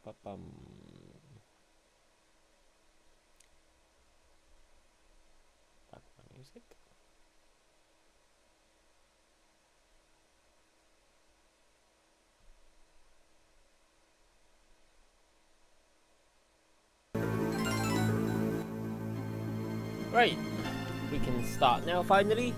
Background music. Right, we can start now finally.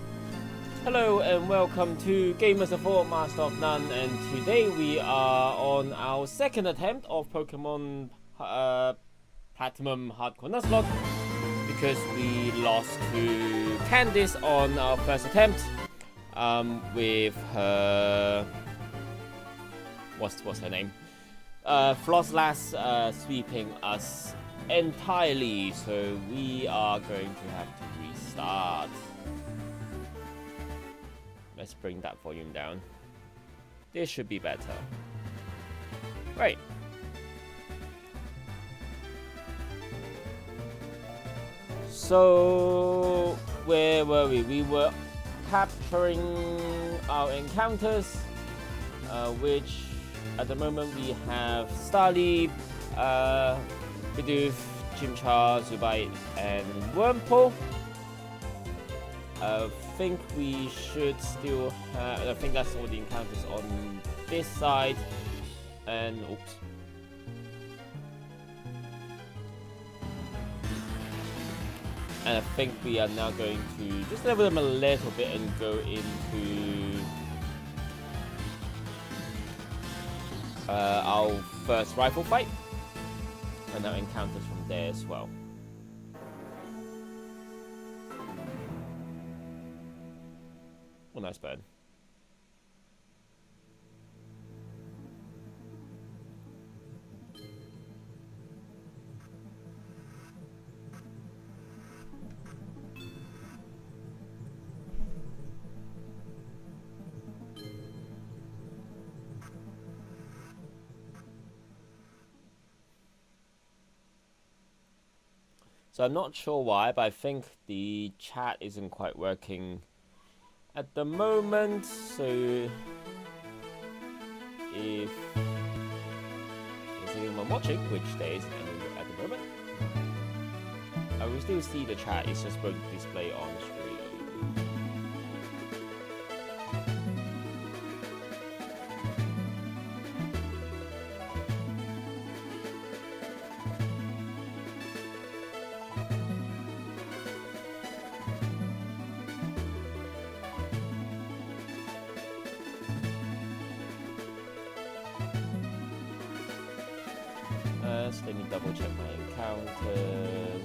Hello and welcome to Gamers of War, Master of None, and today we are on our second attempt of Pokémon Platinum Hardcore Nuzlocke because we lost to Candice on our first attempt with her... what's her name? Flosslas sweeping us entirely, so we are going to have to restart. Let's bring that volume down. This should be better. Right. So, where were we? We were capturing our encounters, which at the moment we have Starly, Bidoof, Chimchar, Zubat, and Wurmple. I think we should still have... I think that's all the encounters on this side. And... oops. And I think we are now going to just level them a little bit and go into our first rifle fight. And our encounters from there as well. Oh, nice burn. So I'm not sure why, but I think the chat isn't quite working at the moment, so if there's anyone watching, which there isn't anyone at the moment, I will still see the chat, it's just going to display on screen. Let me double check my encounters.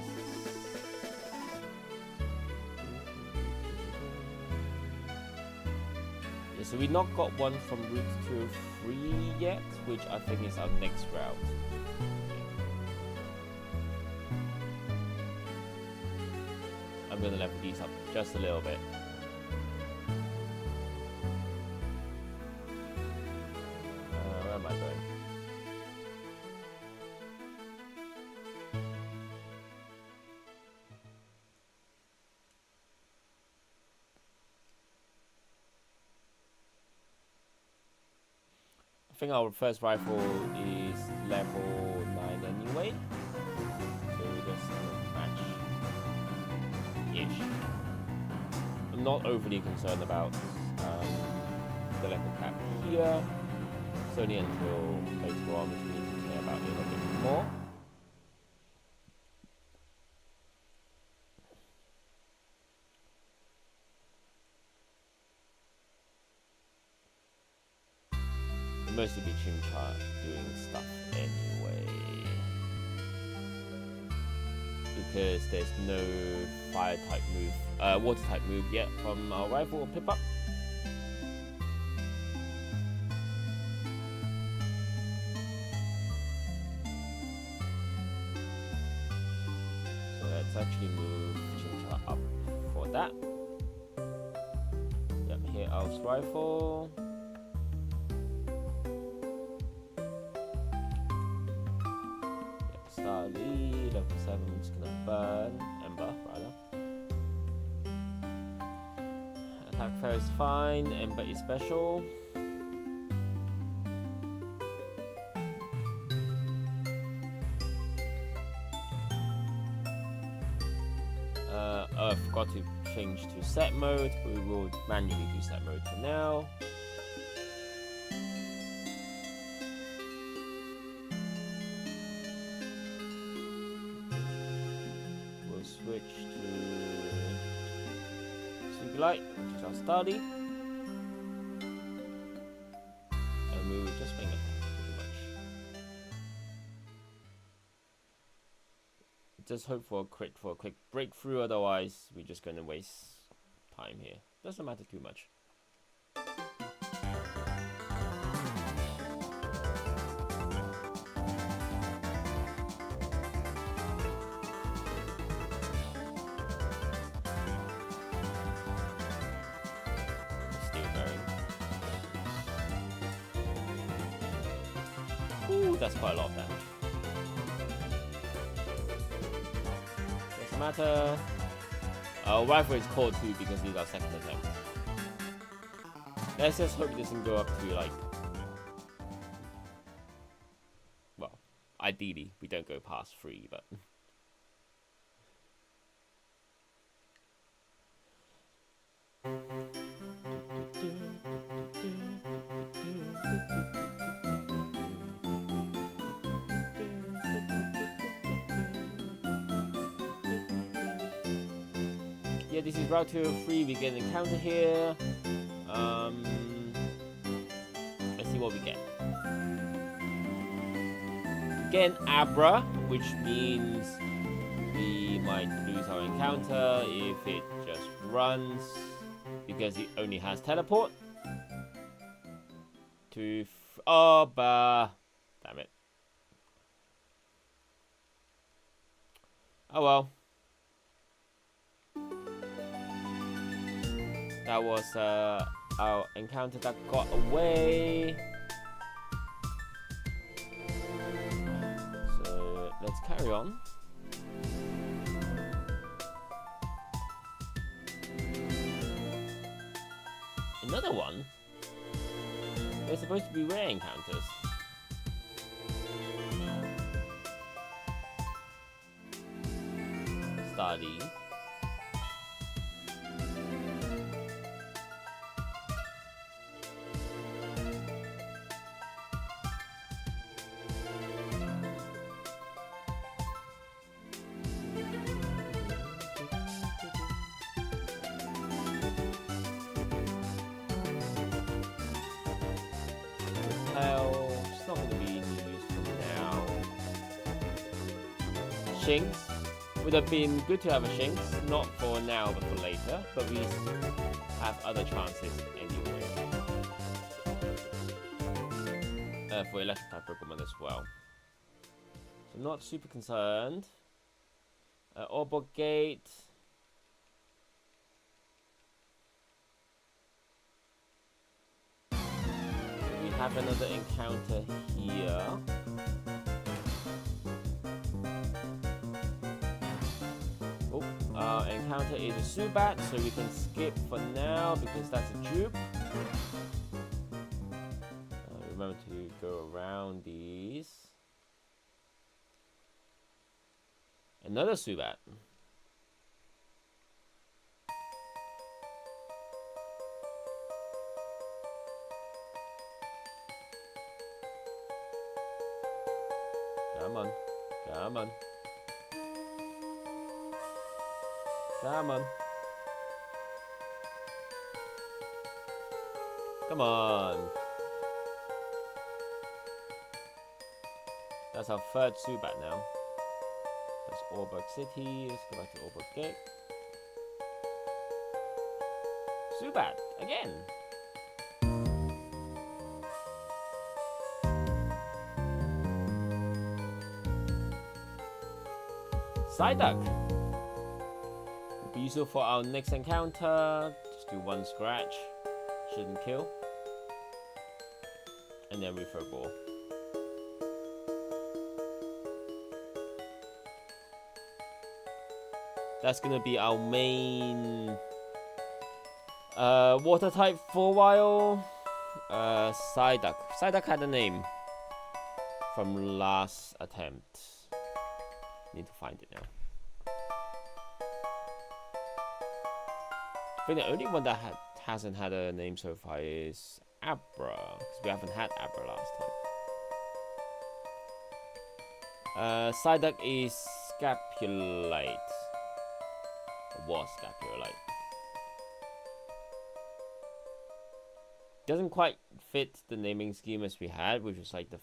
Yeah, so we not got one from Route 203 yet, which I think is our next route. I'm gonna level these up just a little bit. Where am I going? I think our first rifle is level 9 anyway, so that's match-ish. I'm not overly concerned about the level cap here. It's only until later on which we need to care about it a little bit more. mostly be Chimchar doing stuff anyway. Because there's no fire type move, water type move yet from our rival or Piplup. So let's actually move Chimchar up for that. Yep, here Elf's Rifle. Starly, level 7, I'm just gonna burn Ember, rather. Attack fair is fine, Ember is special. I forgot to change to set mode, but we will manually do set mode for now. Switch to Superlight, which is our Starly, and we will just wing it pretty much. Just hope for a crit for a quick breakthrough, otherwise we're just going to waste time here. Doesn't matter too much. Ooh, that's quite a lot of damage. Doesn't matter. Our rifle is called too because it's our second attempt. Let's just hope it doesn't go up to like... Well, ideally we don't go past 3, but... Yeah, this is Route 203, we get an encounter here. Let's see what we get. Get an Abra, which means we might lose our encounter if it just runs, because it only has teleport. Oh, bah. Damn it. Oh well. That was our encounter that got away. So let's carry on. Another one? They're supposed to be rare encounters. Starly. It's not going to be used for now. Shinx. Would have been good to have a Shinx, not for now but for later, but we have other chances anyway. For electric type Pokemon as well. So not super concerned. Orbot Gate. We have another encounter here. Our encounter is a Zubat, so we can skip for now because that's a dupe. Remember to go around these. Another Zubat. Come on, come on. Come on. Come on. That's our third Zubat now. That's Auburg City. Let's go back to Auburg Gate. Zubat again. Psyduck. Will be useful for our next encounter. Just do one scratch. Shouldn't kill. And then we throw ball. That's gonna be our main water type for a while. Psyduck. Psyduck had a name from last attempt. Need to find it now. I think the only one that hasn't had a name so far is Abra, because we haven't had Abra last time. Psyduck is Scapulite. Was Scapulite. Doesn't quite fit the naming scheme as we had, which was like the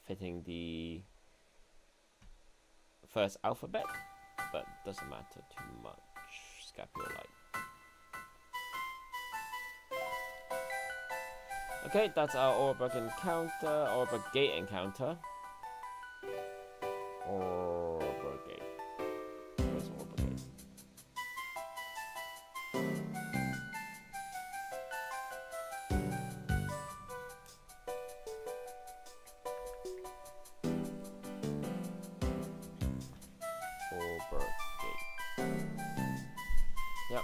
fitting the first alphabet, but doesn't matter too much. Scapulite. Okay, that's our Auburg encounter, Auburg Gate encounter. Auburg Gate. Where's Auburg Gate? Auburg Gate. Yep.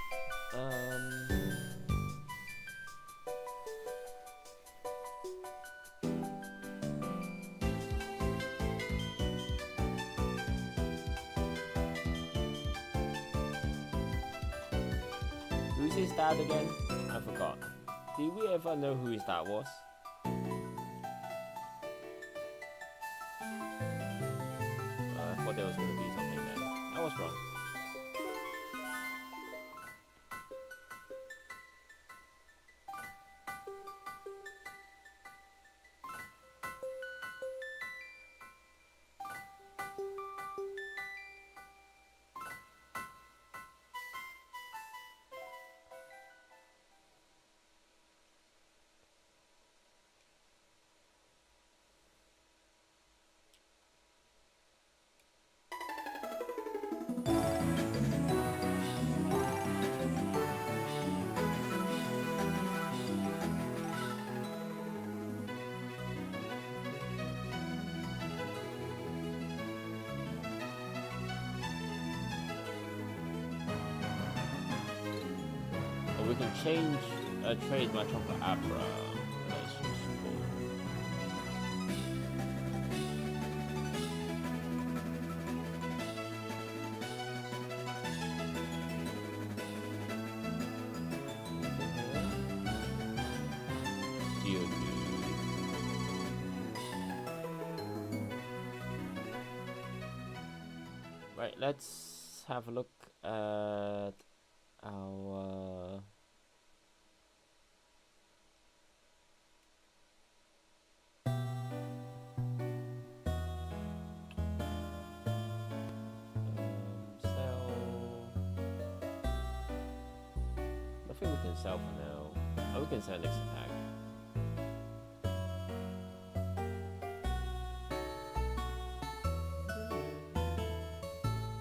Who's his dad again? I forgot. Did we ever know who his dad was? I thought there was going to be something there. I was wrong. We can change, trade my chocolate Abra. That's useful. Right, let's have a look at our I think we can sell for now. Oh, we can sell next attack.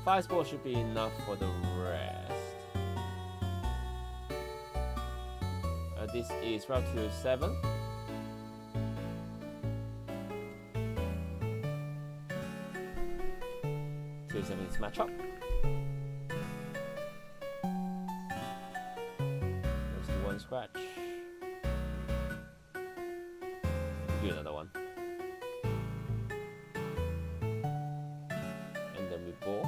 Fire Spore should be enough for the rest. This is Route 207. Is match up. Let's do one scratch. Do another one. And then we ball.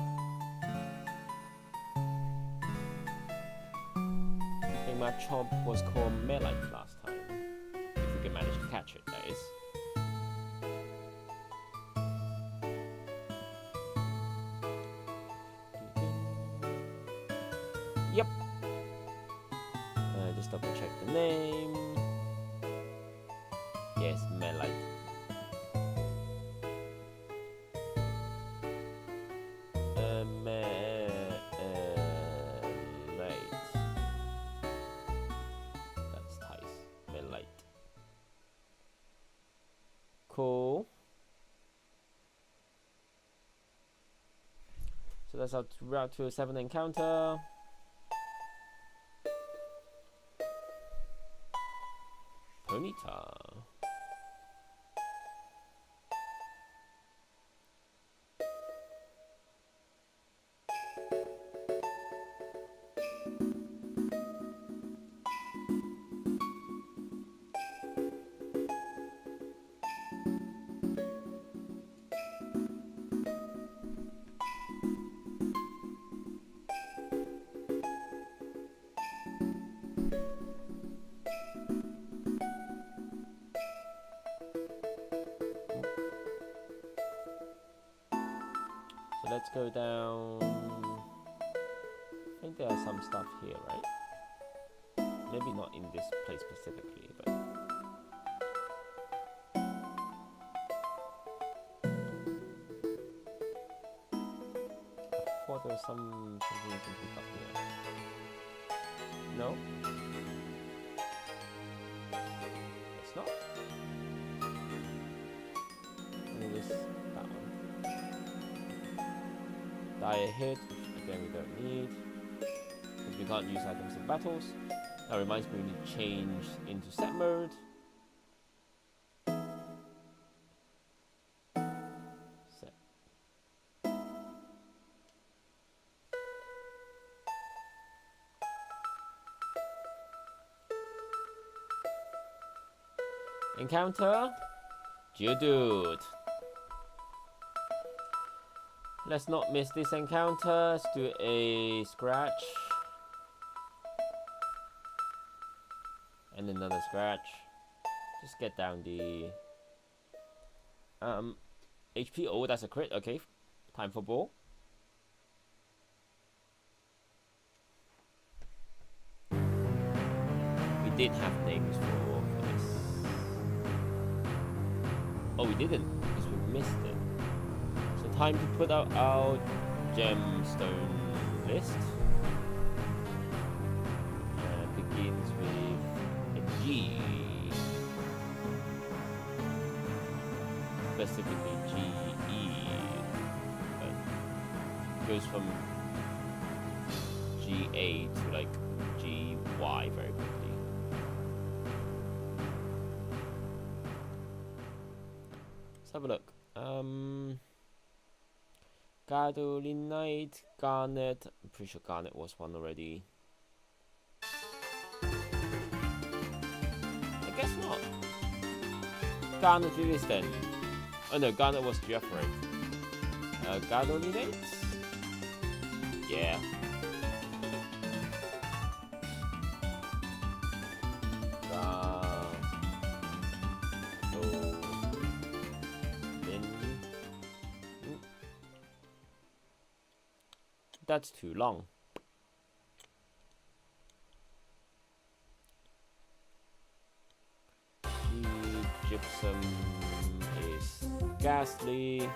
I think my chomp was called Melite last time. If we can manage to catch it, that is. Yep. Just double check the name. Yes, Melite. So that's our Route 207 encounter. Ponyta. So let's go down. I think there are some stuff here, right? Maybe not in this place specifically, but I thought there was something you can pick up here. No? It's not. Maybe this, that one. Die hit, which again we don't need, because we can't use items in battles. That reminds me we need to change into set mode. Set. Encounter Geodude. Let's not miss this encounter. Let's do a scratch. And another scratch. Just get down the HP. Oh, that's a crit. Okay. Time for ball. We did have names for this. Oh, we didn't, because we missed it. Time to put out our gemstone list. Begins with a G. Specifically GE. But goes from GA to like GY very quickly. Let's have a look. Gadolinite, Garnet. I'm pretty sure Garnet was one already. I guess not. Garnet it is then. Oh no, Garnet was Jeffrey. Gadolinite? Yeah. That's too long. Gypsum is Ghastly.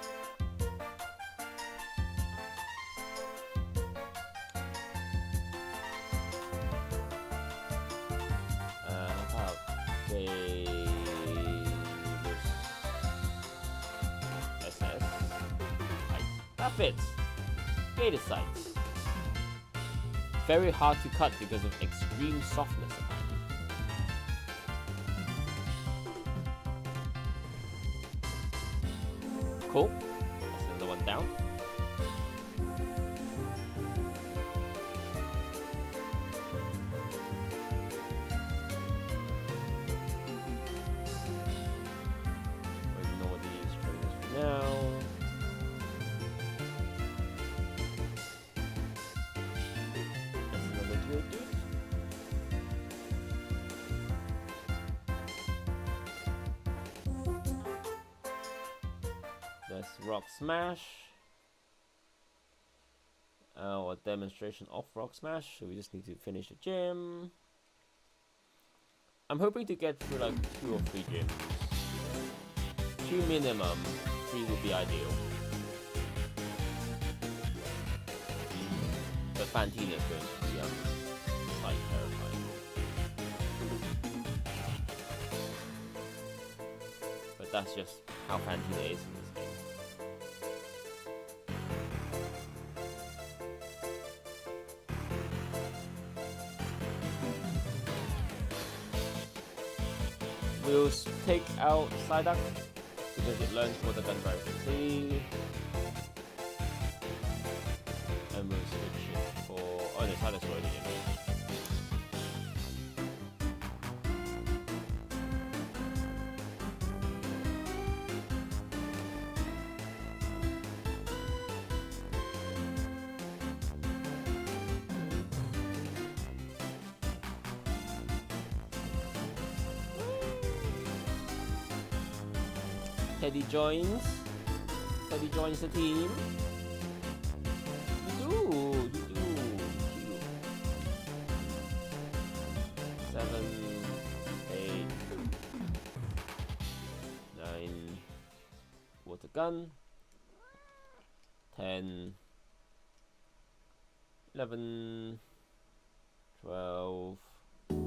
How about SS? That fits. Gator sights. Very hard to cut because of extreme softness. Cool. That's another one down. Ignore these trainers for now. That's Rock Smash. Or demonstration of Rock Smash. So we just need to finish the gym. I'm hoping to get through like 2 or 3 gyms. 2 minimum. 3 would be ideal. But Fantina is going to be slightly terrifying. But that's just how Fantina is in this game. We'll take out Psyduck because it learns for the gun very quickly. And we'll switch it for... oh no, Psyduck's already in. Teddy joins the team. You do. 7, 8, 9. Water gun. 10, 11, 12, 13.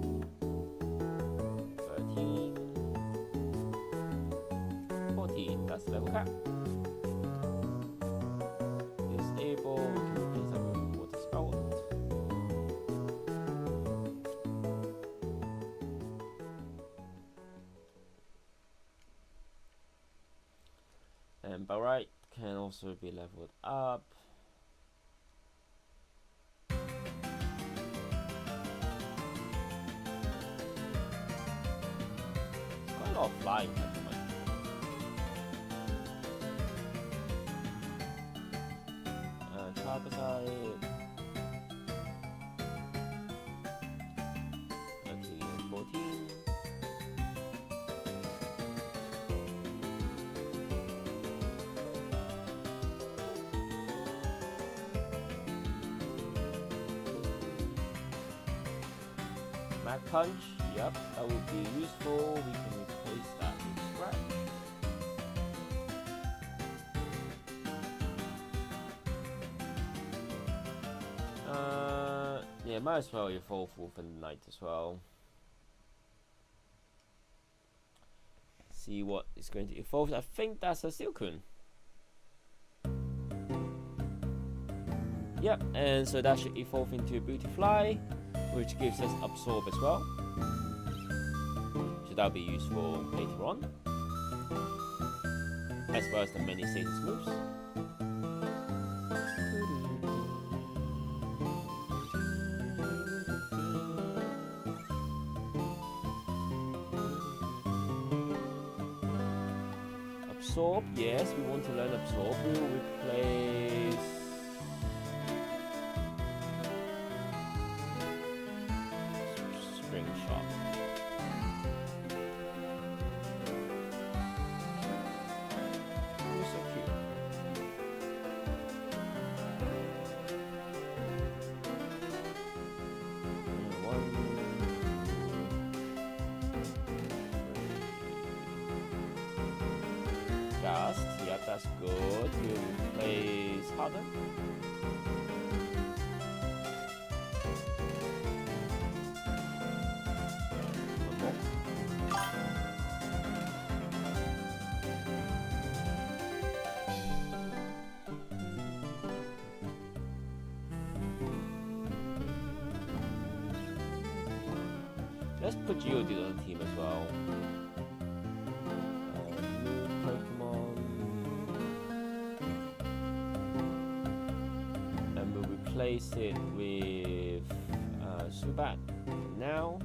That's the level cap. Disable, please have a water spout. And Barite can also be leveled up. It's got a lot of flying at the moment. Appetite. Okay, 14. Mag Punch, yep, that would be useful. We can replace that with Scratch. Yeah, might as well evolve Wolf and Knight as well. See what is going to evolve. I think that's a Silcoon. Yep, and so that should evolve into a Beautifly, which gives us Absorb as well. So that'll be useful later on, as well as the many status moves. Absorb, yes, we want to learn Absorb. We will replace String Shot. Oh, so cute. Gast, yeah, that's good. We'll replace Harden. Let's put Geodude on the team as well. New Pokémon. And we'll replace it with Zubat now.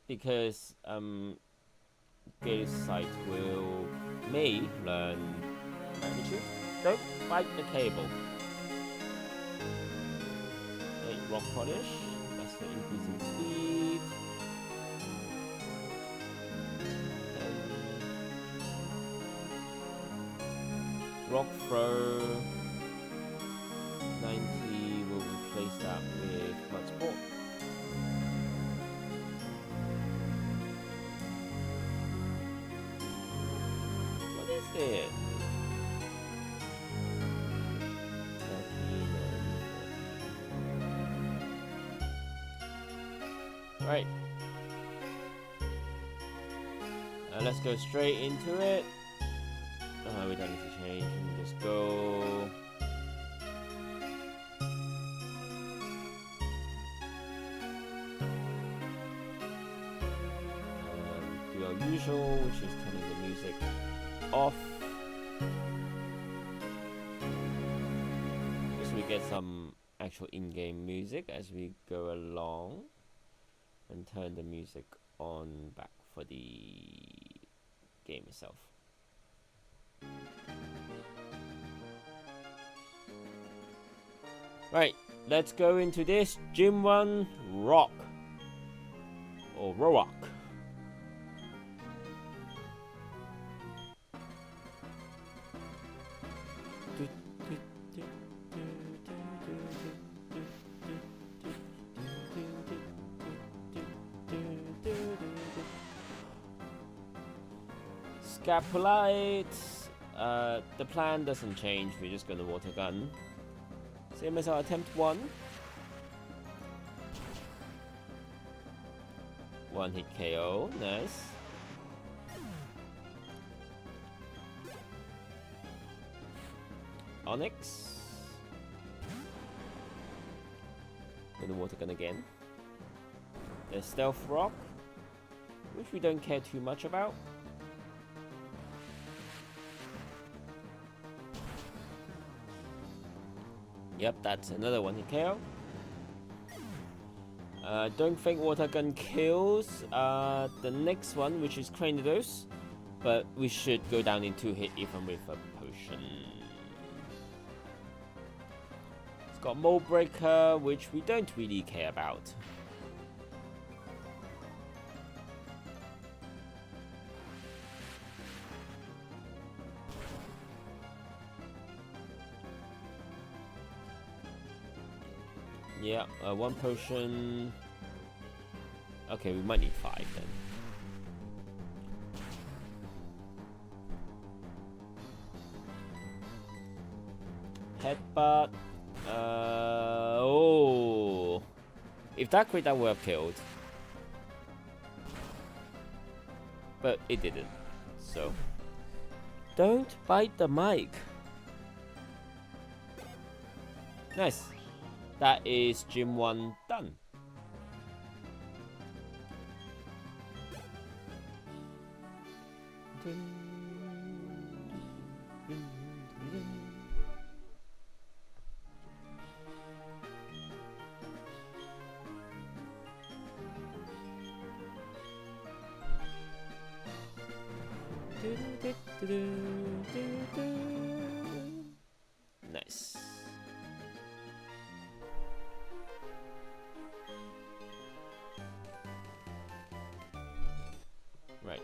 Because Gale's Sight may learn Magnitude. Don't fight the table. 8 Rock Polish. That's the increase in speed. Rock Throw. 90. We'll replace that with Mud Sport. What is it? Right. Let's go straight into it. We don't need to change. We can just go usual, which is turning the music off. So we get some actual in-game music as we go along, and turn the music on back for the game itself. Right, let's go into this Gym 1 Rock or Rock. Scapulite. The plan doesn't change. We're just gonna water gun. Same as our attempt 1. One hit KO. Nice. Onyx. Gonna water gun again. There's Stealth Rock, which we don't care too much about. Yep, that's another one hit KO. Don't think water gun kills the next one, which is Candice, but we should go down in 2 hit even with a potion. It's got Mold Breaker, which we don't really care about. Yeah, 1 potion. Okay, we might need 5 then. Headbutt. Oh. If that crit, that would have killed. But it didn't. So. Don't bite the mic. Nice. That is Gym 1 done. Nice. Right,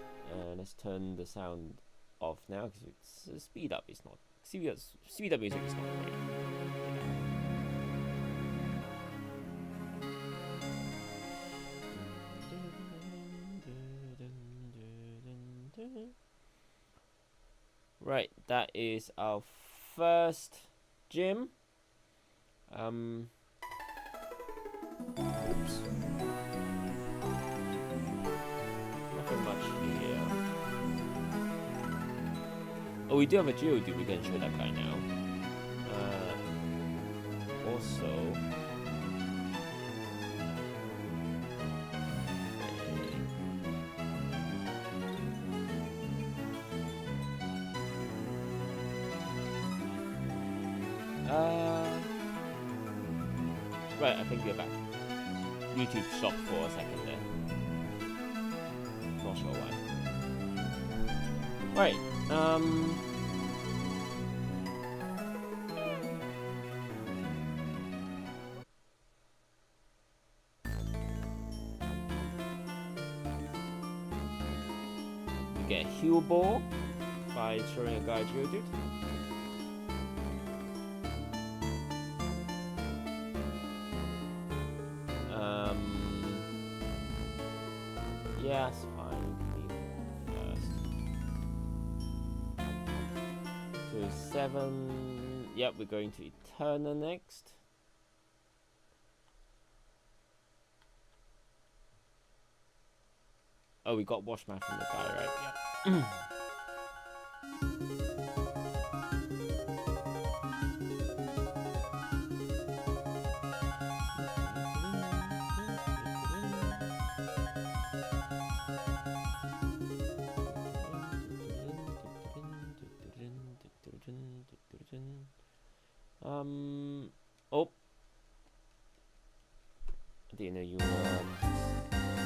let's turn the sound off now because it's speed up. It's not speed up music is not great. Right, that is our first gym. Oops. Nothing much here. Oh, we do have a Geodude. We can show that guy now. Also. Right, I think we're back. YouTube stopped for a second there. Not sure why. Right, we get a heal ball by throwing a guy Geodude. Yeah, that's fine. First. To 7. Yep, we're going to Eterna next. Oh, we got Wash Math from the guy, right? Yep. Oh. I didn't know you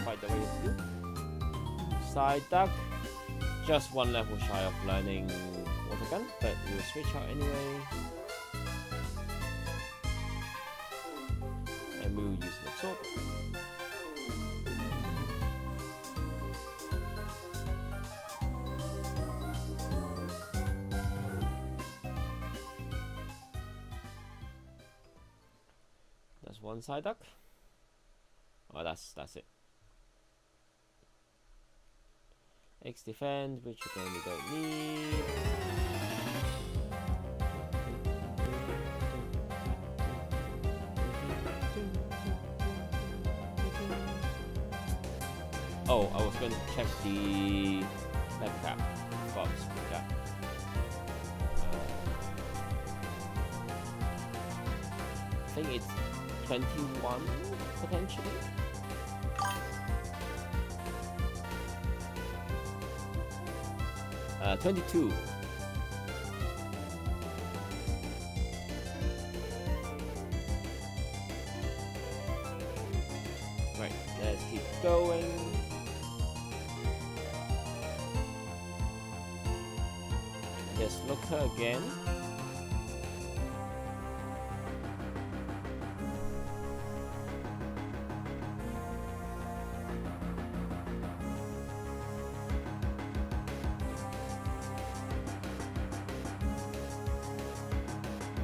quite the way to do. Side duck. Just one level shy of learning water gun, but we'll switch out anyway. And we'll use an absorb. That's one side duck. Oh, that's it. X defend, which again we don't need. Oh, I was going to check the level cap. Box cap. I think it's 21 potentially. Uh, 22. Right, let's keep going. Let's look her again.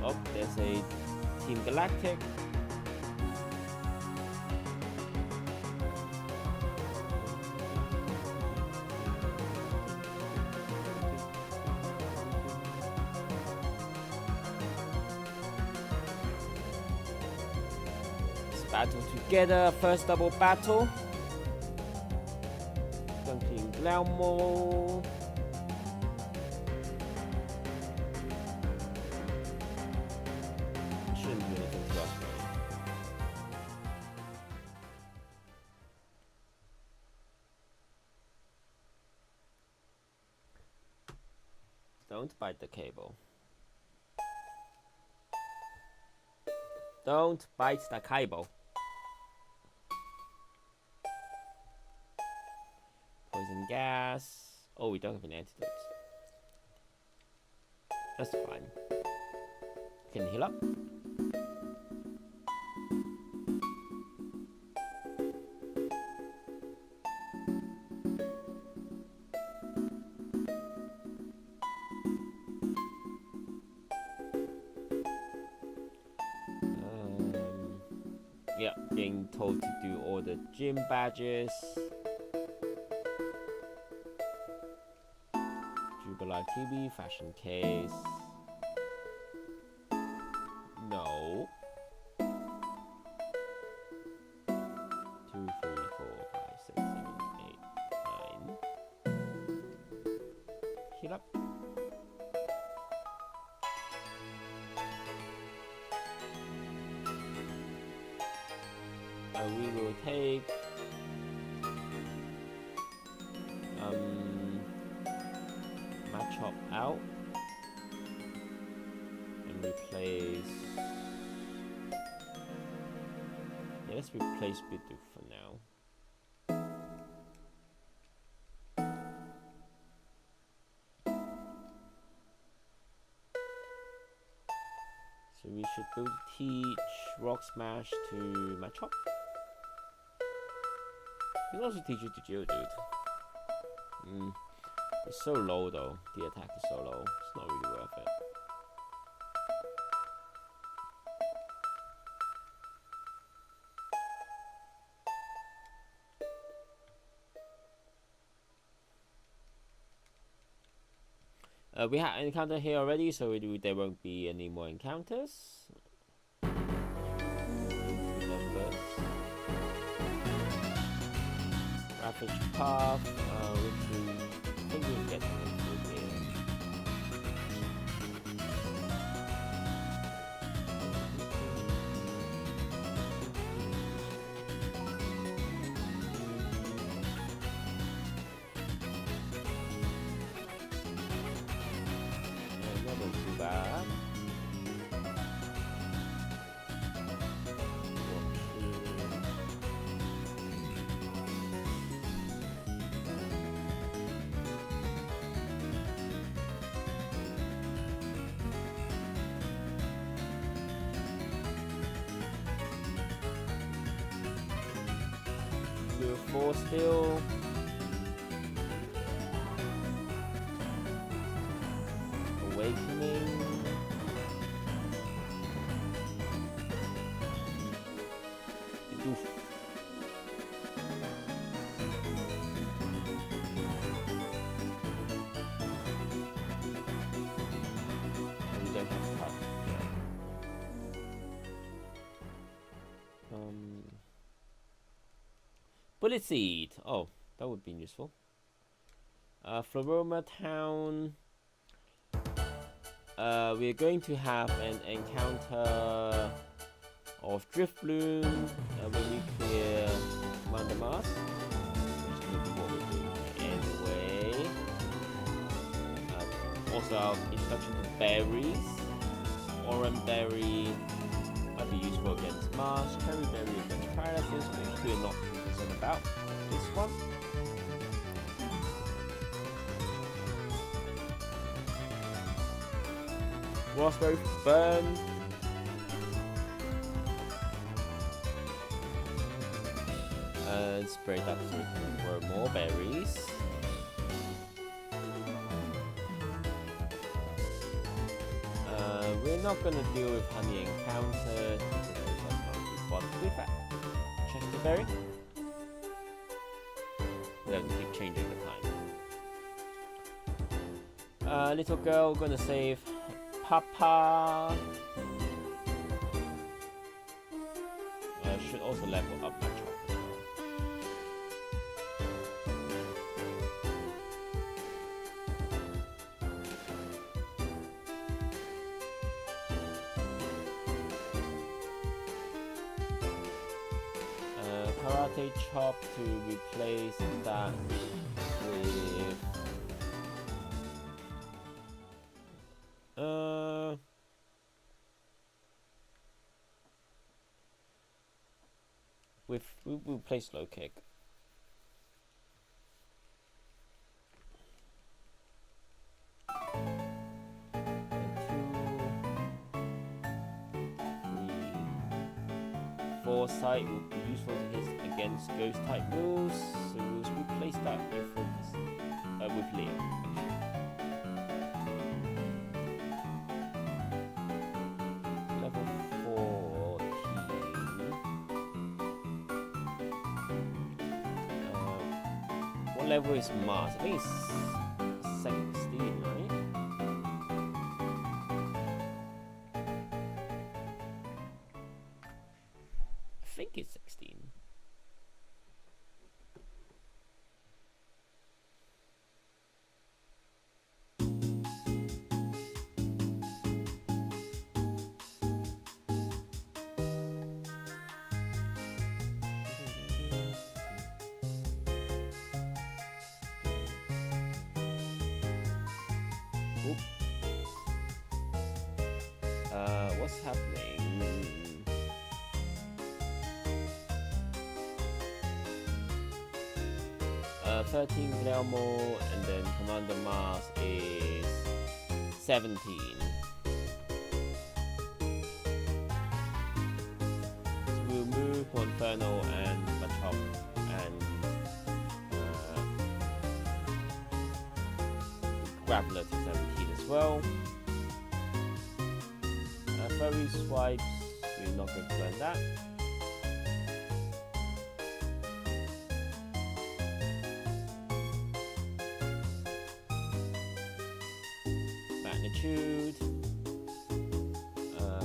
Oh, there's a Team Galactic. Let's battle together. First double battle. Team Glaumo. Don't bite the cable. Don't bite the cable. Poison gas. Oh, we don't have an antidote. That's fine. Can heal up. Yeah, being told to do all the gym badges. Jubilee TV, fashion case. No. 2, 3, 4, 5, 6, 7, 8, 9. Heal up. We will take Machop out and replace. Yeah, let's replace Bidu for now. So we should go teach Rock Smash to Machop. We can also teach you to Geodude. It's so low though. The attack is so low. It's not really worth it. We had an encounter here already, so there won't be any more encounters. Ravage Path, which we think we'll get into here. Not too bad. still. Awakening. Oof. We don't have touch yet. Bullet Seed. Oh, that would be useful. Floroma Town. We're going to have an encounter of Driftbloom when we clear Commander Mars, which will be what we're doing anyway. Also, our introduction to berries. Oran Berry might be useful against Mars. Cherry Berry against Paralysis, which we're not concerned about this one. Raspberry Burn. And spray that so we can grow more berries. We're not going to deal with Honey Encounter because I can't be bothered with that. Chesterberry. We don't keep changing the time. Little girl gonna save Papa. Should also level up my chop as well. Karate Chop to replace that we'll play Slow Kick. Foresight will be useful to hit against ghost type moves, so we'll replace that with Leo. Level 14. What level is Mars? I think it's 16, right? I think it's 16. What's happening? 13 Guillermo, and then Commander Mars is 17. So we'll move Inferno and Machop and Grappler to 17 as well. Furry Swipes, we're not going to learn that. Magnitude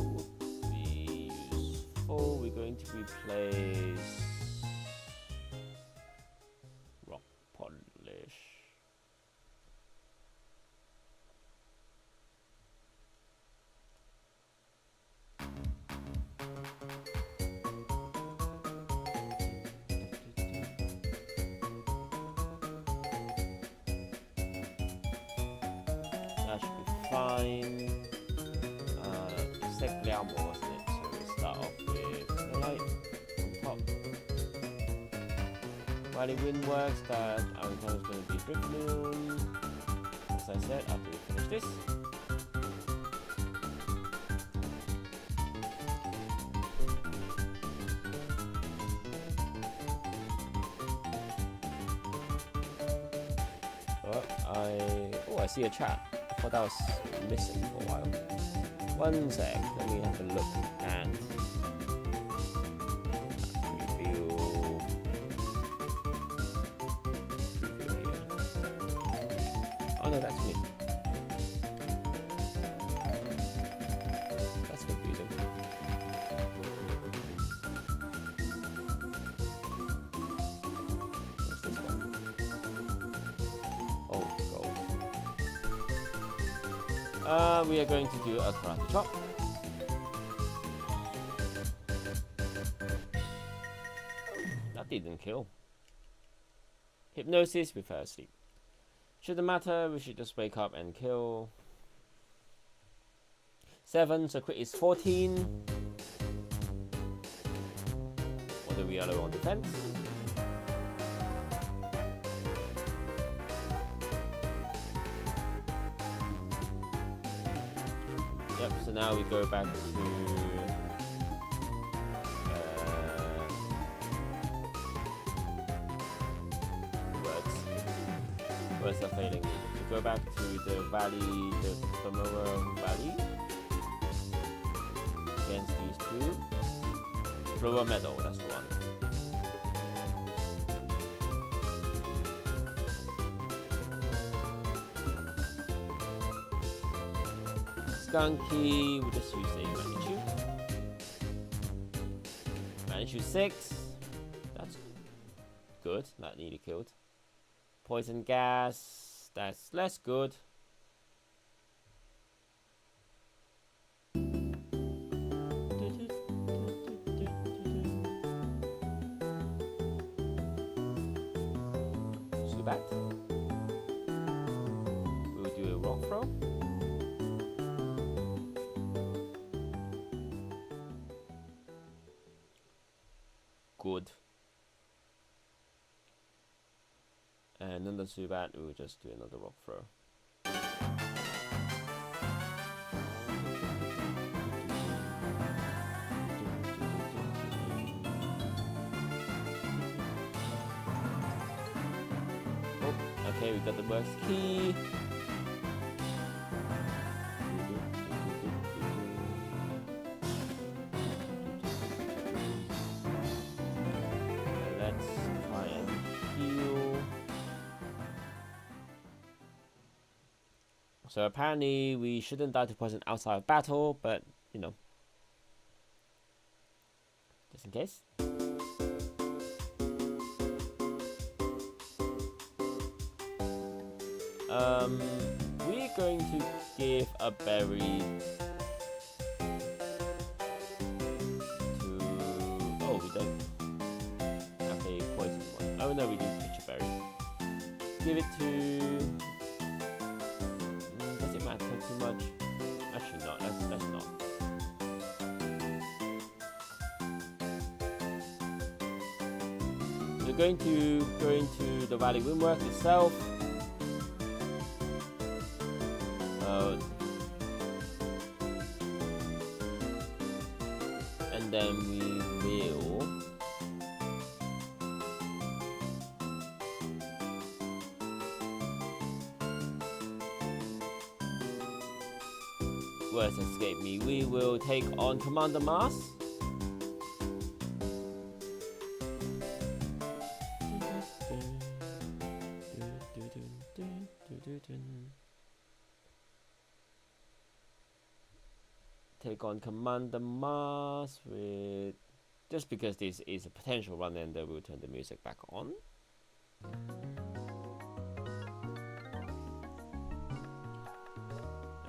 would be useful. We're going to replace Rock Polish. That should be fine. It's like Guillermo, wasn't it? So we'll start off with the light on top. While it wind works, that our encounter is going to be Driftbloom. As I said, after we finish this. I see a chat. I thought that was missing for a while. One sec, let me have a look at review. Oh no, that's me. That's confusing. What's this one? Oh, gold. We are going to do a karate chop. That didn't kill. Hypnosis with her sleep. Shouldn't matter, we should just wake up and kill. 7, so crit is 14. Although we are low on defense. Yep, so now we go back to words are failing me. We go back to the valley, the Femora Valley against these two. Flower Meadow, that's the one. Skunky, we'll just use a Manichu. Manichu 6. That's good, not nearly killed. Poison gas, that's less good. Zubat. We'll do a rock throw. Good. And another Zubat, we'll just do another rock throw. Oh, okay, we got the burst key. Let's try and heal. So apparently we shouldn't die to poison outside of battle, but you know, just in case. We're going to give a berry to. Oh, we don't have a poison one. Oh no, we do pitch a berry. Give it to. Does it matter too much? Actually, not. Let's not. We're going to go into the Valley Windwork itself. And then we will words escape me. We will take on Commander Mars. Take on Commander Mars with just because this is a potential run, and then we'll turn the music back on.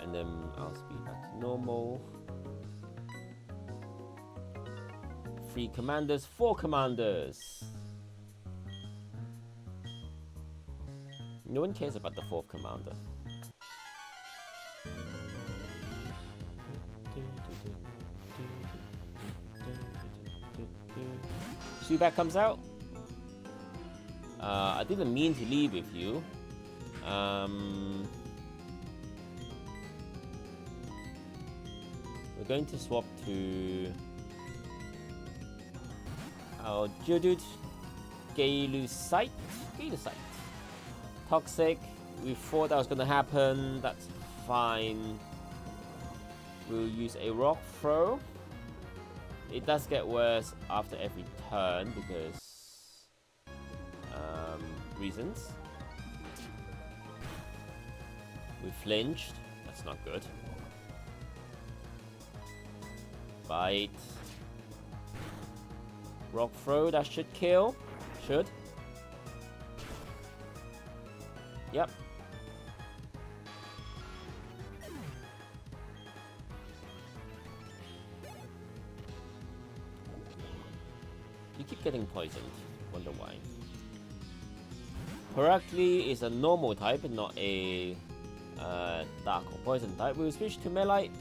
And then I'll speed back to normal. 3 commanders, 4 commanders. No one cares about the 4th commander. Zubat comes out. I didn't mean to leave with you. We're going to swap to our Geodude, Galusite. Toxic, We thought that was gonna happen. That's fine. We'll use a rock throw. It does get worse after every turn because reasons. We flinched. That's not good. Bite. Rock throw. That should kill. Should. Yep. You keep getting poisoned. Wonder why. Heracles is a normal type, not a dark or poison type. We'll switch to melee.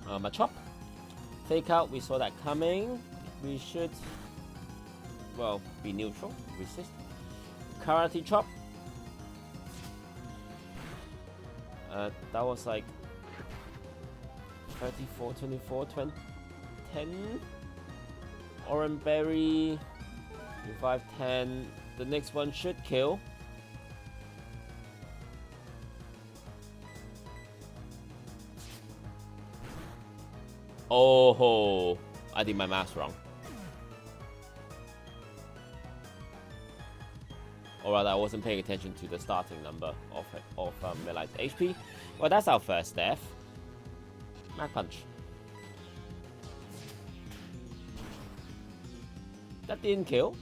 Machop. Fake out. We saw that coming. We should, well, be neutral. Resist. Karate chop. That was like 34, 24, 20, 10. Orange berry. Revive 10. The next one should kill. Oh ho! I did my math wrong. Or rather, I wasn't paying attention to the starting number of Melei's HP. Well, that's our first death. Mag Punch. That didn't kill.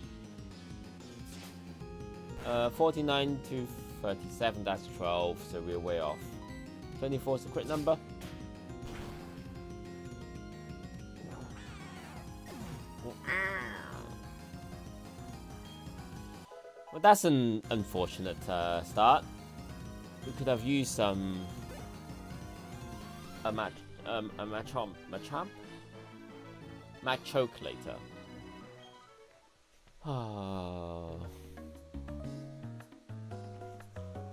49 to 37, that's 12, so we're way off. 24 is the crit number. Well, that's an unfortunate start. We could have used some Machamp Machoke later.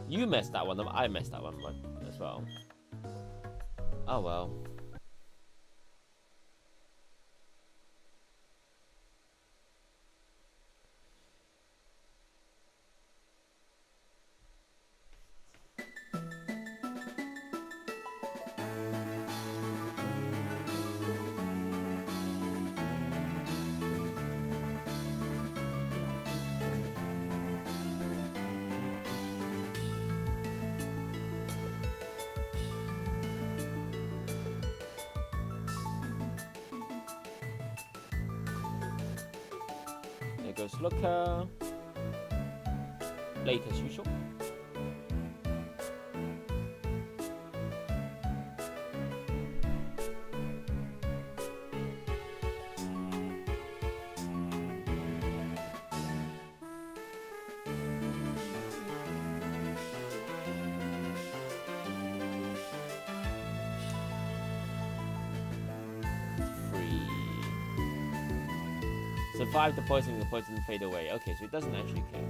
You messed that one up. I messed that one up as well. Oh well. Goes Looker. Late as usual. Survive the poison fade away. Okay, so it doesn't actually kill.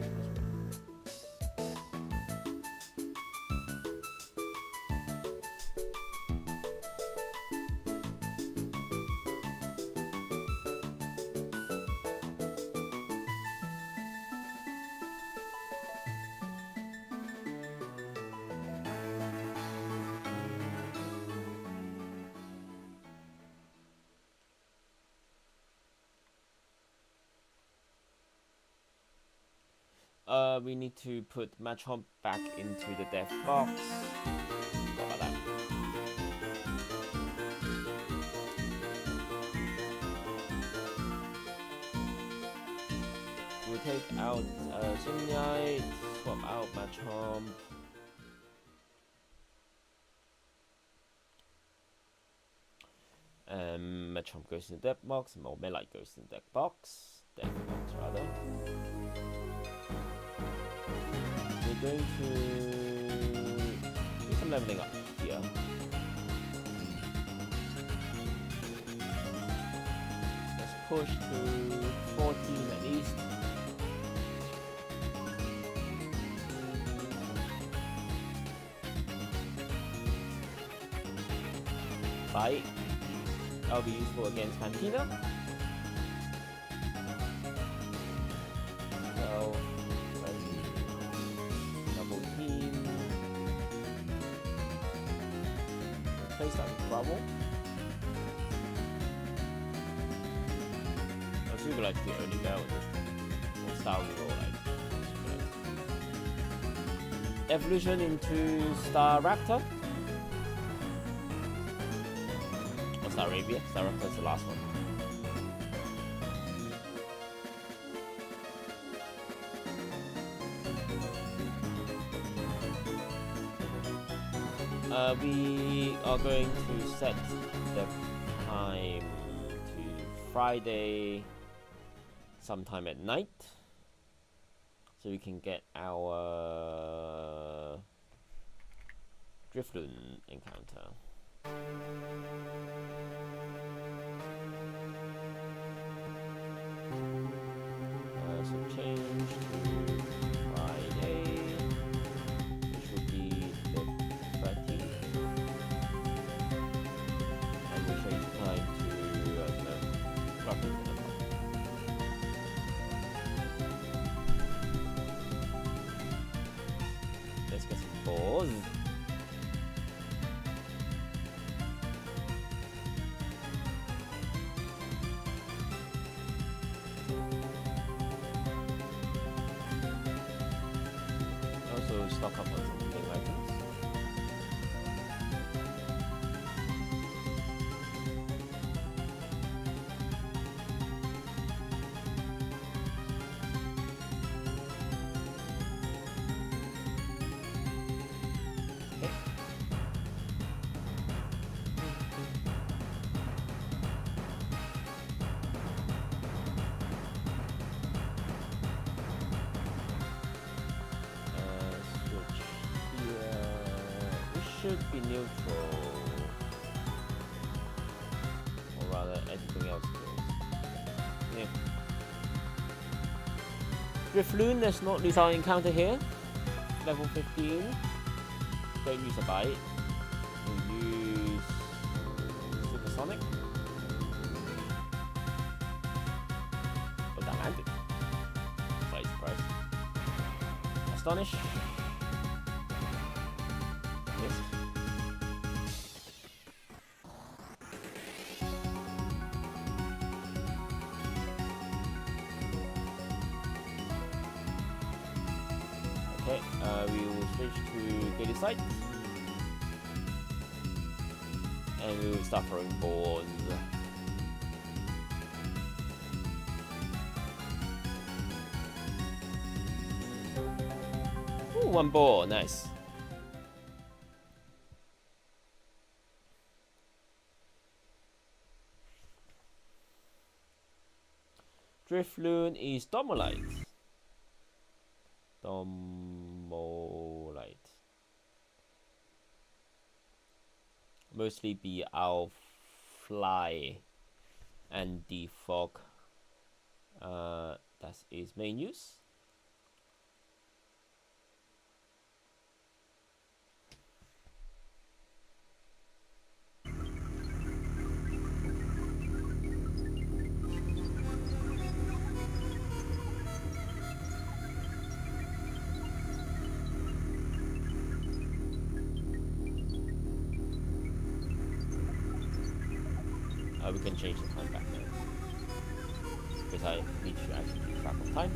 We need to put Machamp back into the death box. What about that? We'll take out Sunlight, swap out Machamp. Machamp goes in the death box, or Melee goes in the death box. Death box rather. We're going to do some leveling up here. Let's push to 14 at least. Bite. That'll be useful against Cantina. replace that with Bravo. I super like the early bell or style roll like. Evolution into Star Raptor. Or Star Arabia. Star Raptor is the last one. We are going to set the time to Friday sometime at night, so we can get our Drifloon encounter. So change to Friday, which would be the 13th, and we'll change the time to roughly 10 o'clock. Let's get some balls. Also stock up on some game items. Should be neutral, or rather everything else goes. Yeah. Drifloon, let's not lose our encounter here. Level 15. Don't use a bite. We'll use Supersonic. Oh, that landed. Slight surprise. Astonish. Missed. Okay, we will switch to Daily Sight. And we will start throwing balls. Ooh, one ball, nice. Drifloon is Domolite. Domolite. Mostly be our fly and the fog. That's his main use. We can change the time back now, because I need to actually keep track of time.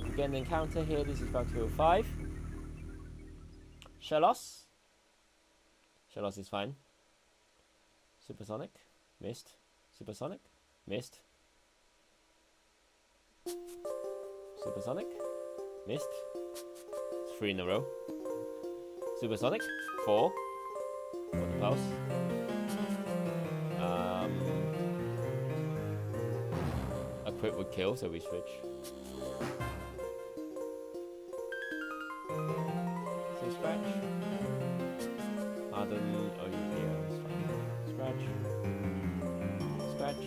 We get an encounter here. This is about 205. Shellos. Shellos is fine. Supersonic. Missed. Supersonic. Missed. Supersonic. Missed. It's 3 in a row. Supersonic. 4. For the pulse. A crit would kill, so we switch. So scratch. Harden. Oh yeah, that's fine. Scratch. Scratch.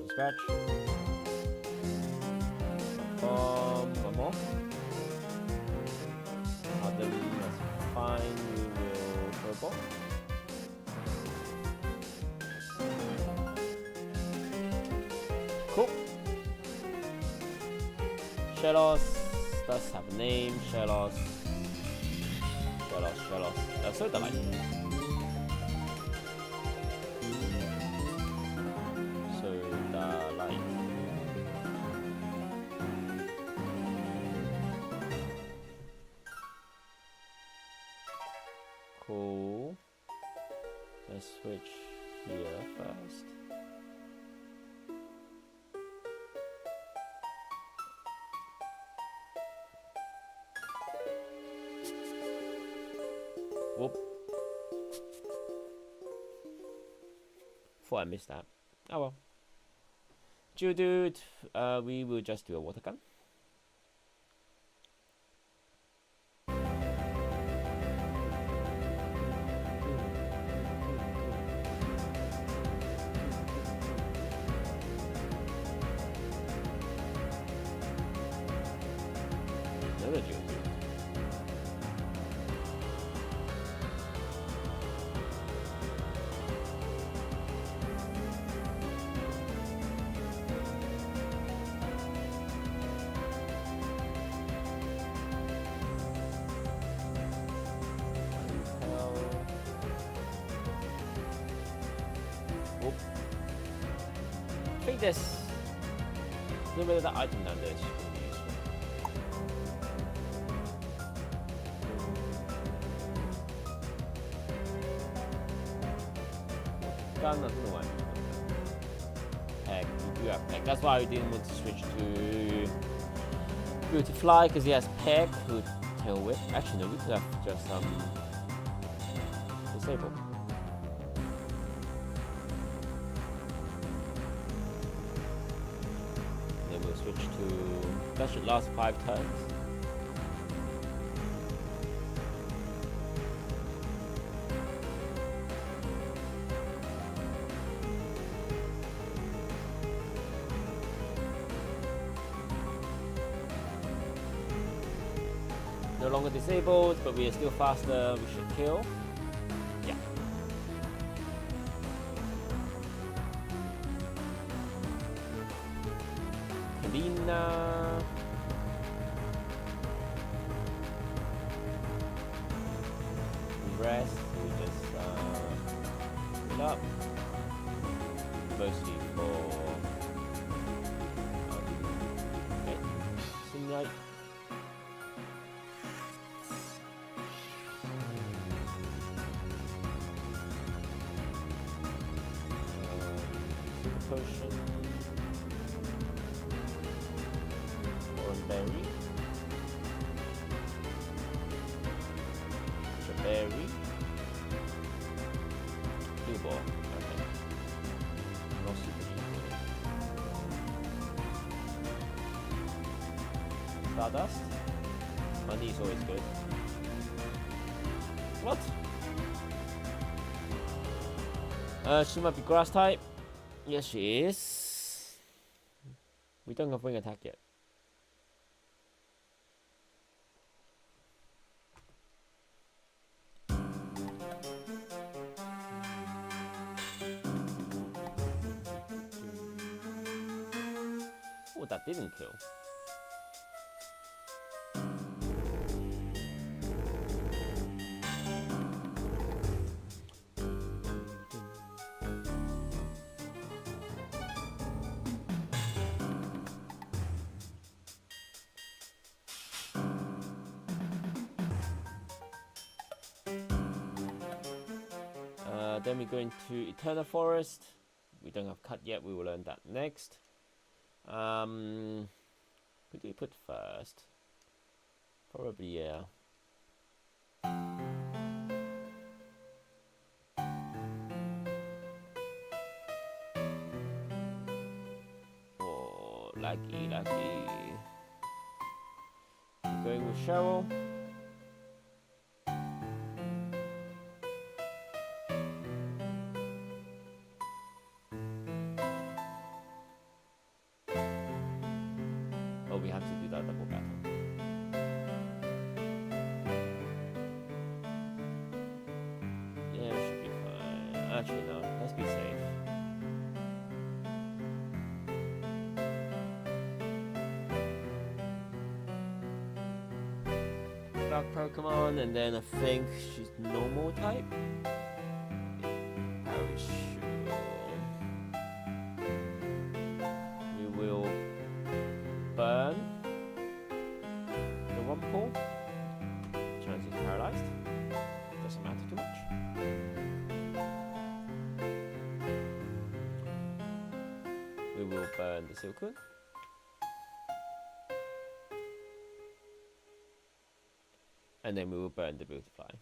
Scratch. One more. That's fine. We will throw a ball. Cool. Shellos. Stardust have a name. Shellos. Soda Light. Soda Light. Cool. Let's switch here first. Whoop. Thought I missed that. Oh well. Geodude, we will just do a water gun. Another Geodude. I think there's a little bit of that item down there is going to be useful. Gun, I don't know why. Peck, we do have Peck. That's why we didn't want to switch to Beautifly, because he has Peck, who Tail Whip. Actually, no, we could have just Disable. Switch to that should last 5 turns. No longer disabled, but we are still faster. We should kill. Yeah. Lina. Rest, we just fill up. Mostly for okay. Sunlight. Super potion. Berry, strawberry, blue ball. Okay, not super useful. Stardust. Money is always good. What? She might be grass type. Yes, she is. We don't have wing attack yet. Oh, that didn't kill. Then we go into Eternal Forest. We don't have cut yet, we will learn that next. Who do we put first? Probably, yeah. Oh, laggy. We're going with Cheryl. Oh, we have to do that double battle. Yeah, it should be fine. Actually, no. Let's be safe. dark Pokemon, and then I think she's normal type. Very sure. We will burn the Wumple. Chance is paralyzed. Doesn't matter too much. We will burn the Silcoon. And then we will burn the Beautifly.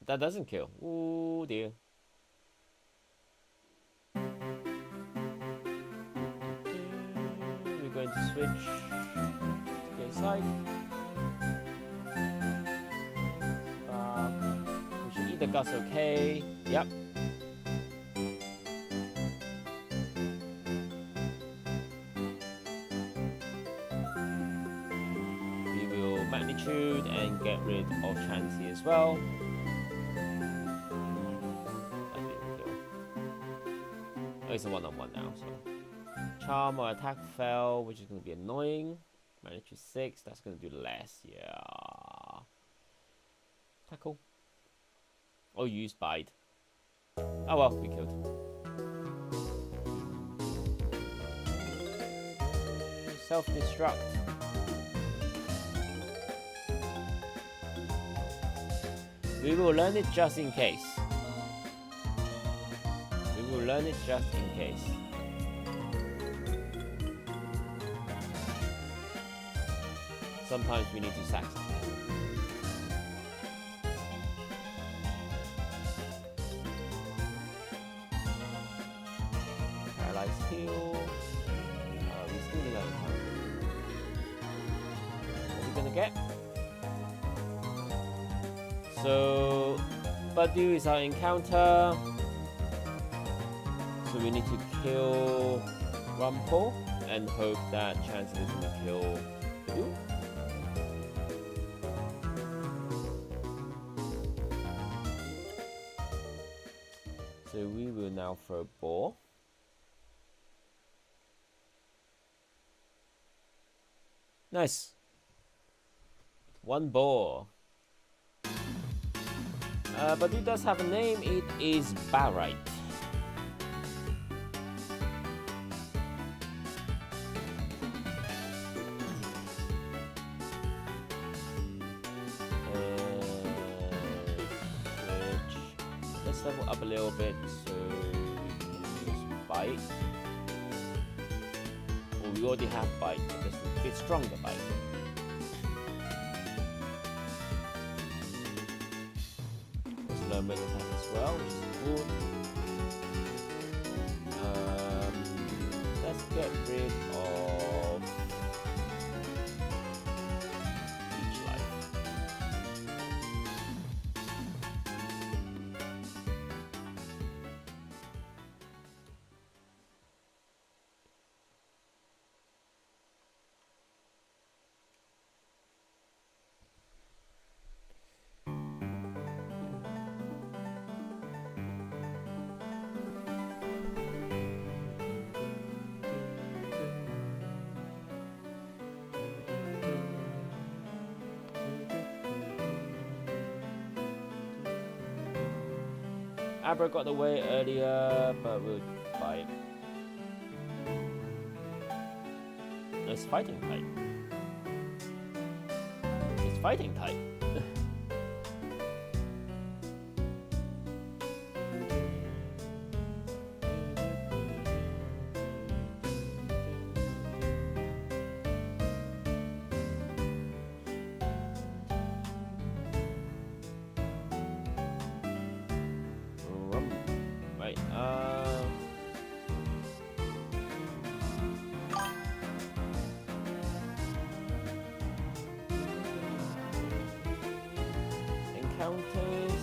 That doesn't kill. Oh dear. We're going to switch to the side. We should eat the guts, okay? Yep. We will magnitude and get rid of Chansey as well. Oh, it's a one-on-one now, so charm or attack fell, which is going to be annoying. Magnitude 6, that's going to do less. Yeah. Tackle. Or use bite. Oh well, we killed. Self-destruct. We will learn it just in case. We will learn it just in case. Sometimes we need to sack something. Paralyzed heal. We still need another one. What are we gonna get? So, Badu is our encounter. So we need to kill Wumple and hope that Chance isn't gonna kill Badu. So we will now throw ball. Nice. One ball. But it does have a name. It is Barite. Let's level up a little bit. So we use bite. Well, we already have bite. Just a bit stronger bite. Learn with attack as well, which is good. Let's get rid of each life. Abra got away earlier, but we'll fight. It's fighting type. It's fighting type. Encounters.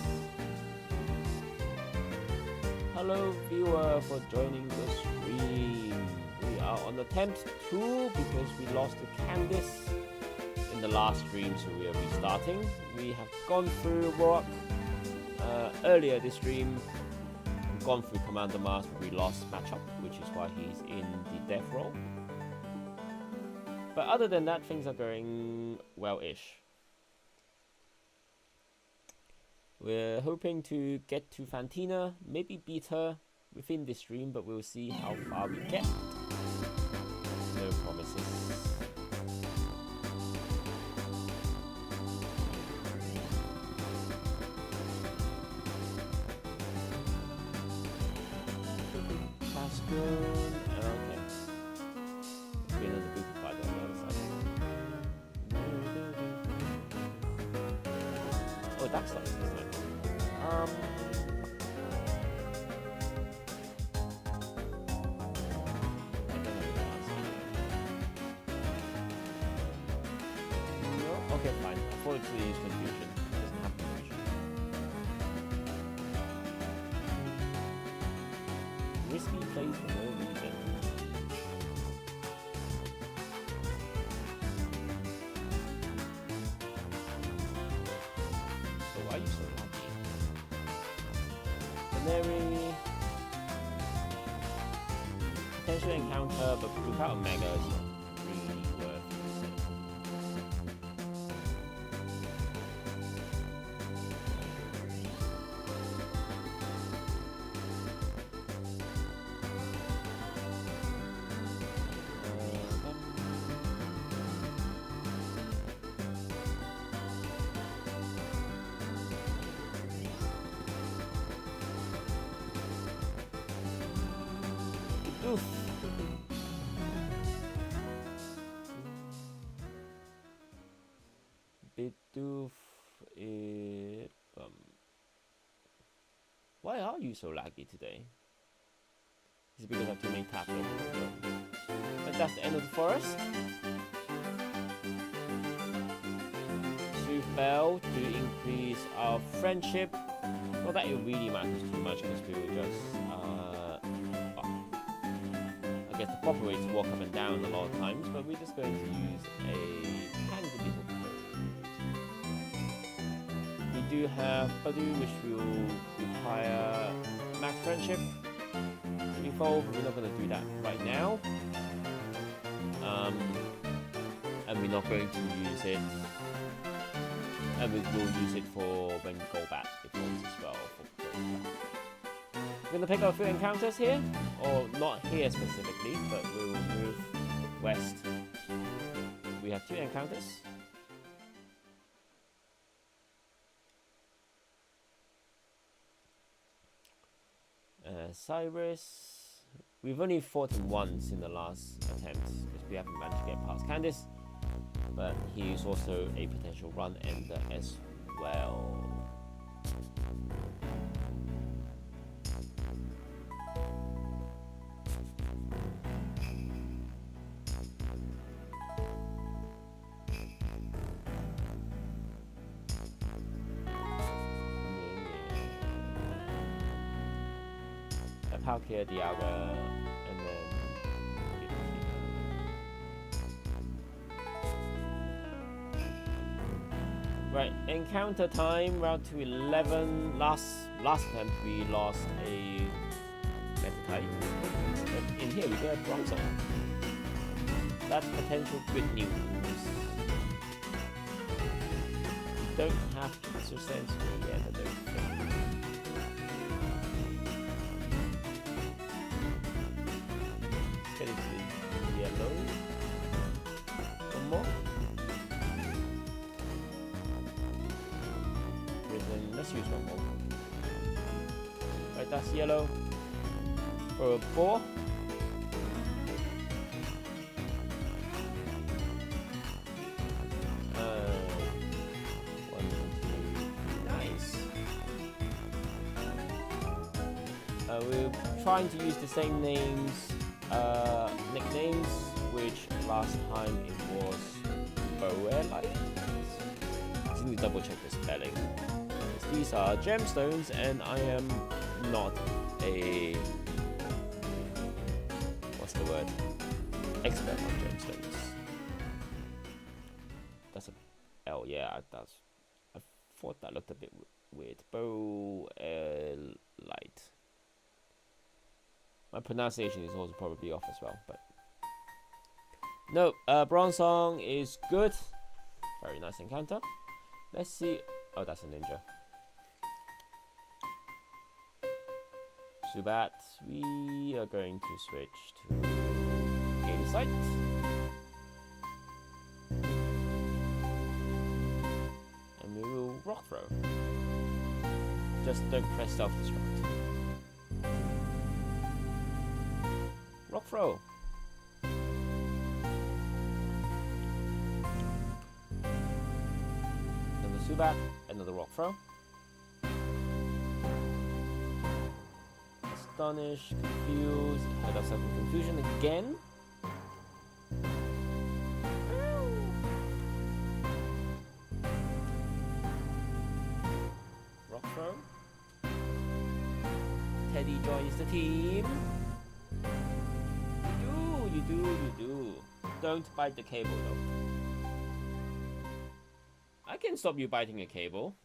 Hello viewer for joining the stream. We are on attempt 2 because we lost to Candice in the last stream, so we are restarting. We have gone through rock earlier this stream, gone through Commander Mars, but we lost matchup, which is why he's in the death roll. But other than that, things are going well-ish. We're hoping to get to Fantina, maybe beat her within this stream, but we'll see how far we get. No promises. Bastion. Okay. Let's be another booty fighter on the other side. Oh, that's not this time. I don't know what else. No? Okay, fine. I thought it's the confusion. It doesn't have confusion. Risky plays for no reason. So why are you so lucky? Canary. Potential encounter, but without a mega is not really worth it. Oof. Bidoof. Why are you so laggy today? Is it because I have too many taps open? But that's the end of the forest. Sooth Bell to increase our friendship. Not that it really matters too much because we will just I guess the proper way to walk up and down a lot of times, but we're just going to use a handy little code. We do have Badoo, which will require max friendship to evolve, but we're not going to do that right now. And we're not going to use it, and we will use it for when Golbat evolves as well. We're going to pick up a few encounters here, or not here specifically, but we'll move west. We have 2 encounters. Cyrus. We've only fought him once in the last attempt, because we haven't managed to get past Candice. But he is also a potential run ender as well. Palkia, Dialga, and then right, encounter time, round to 11. Last attempt we lost a Meta type, but in here we get a Bronzor. That's potential good news. We don't have Pixel Sensory yet, I don't think. Get into the yellow. One more. Then let's use one more. Right, that's yellow. For a 4. We're trying to use the same names, nicknames, which last time it was Boelite. I need to double check the spelling. These are gemstones, and I am not a expert on gemstones. That's a L, yeah. I thought that looked a bit weird. Bow light. My pronunciation is also probably off as well, but no. Bronzong is good. Very nice encounter. Let's see. Oh, that's a ninja. Zubat. We are going to switch to Game Sight. And we will Rock Throw. Just don't press self-destruct. Rock Throw. Another Zubat, another Rock Throw. Astonish, Confuse, head of second Confusion again. Rock Throw. Teddy joins the team. You do. Don't bite the cable though. I can stop you biting a cable.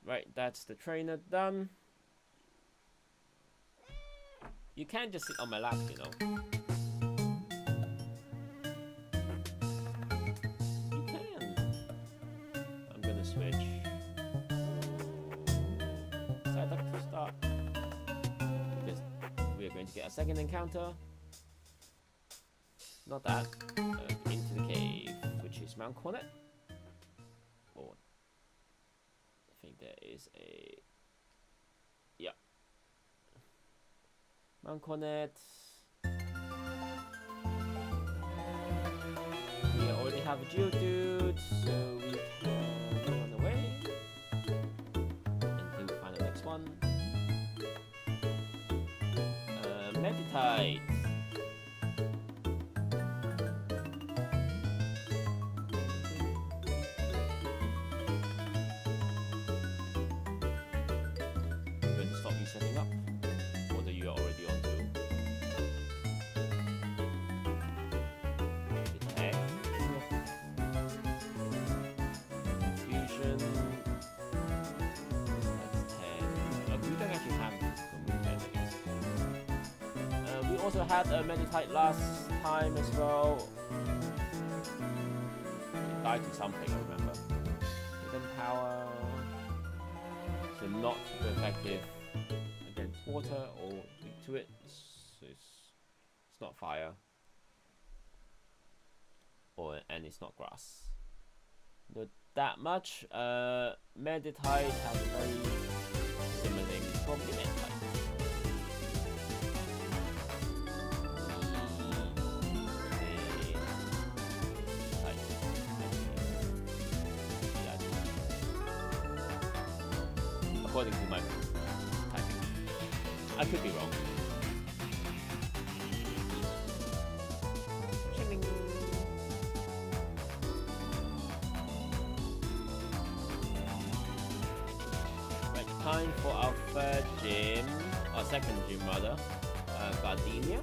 Right, that's the trainer done. You can't just sit on my lap, you know. You can. I'm gonna switch. Psyduck to start. Because we are going to get a second encounter. Not that. Into the cave, which is Mount Cornet. Or I think there is a... Yeah. Mount Cornet. We already have a Geodude, so we can run away. And we'll find the next one. Meditite. Setting up, or that you are already on to attack, fusion. That's 10. We don't actually have this move 10, I guess. We also had a Meditite last time as well. It died to something, I remember. Hidden power, so not super effective water or weak to it, so it's not fire, and it's not grass. Not that much. Meditite has a very similar name, probably Meditite. According to my I could be wrong. Right, time for our third gym, our second gym rather, Gardenia.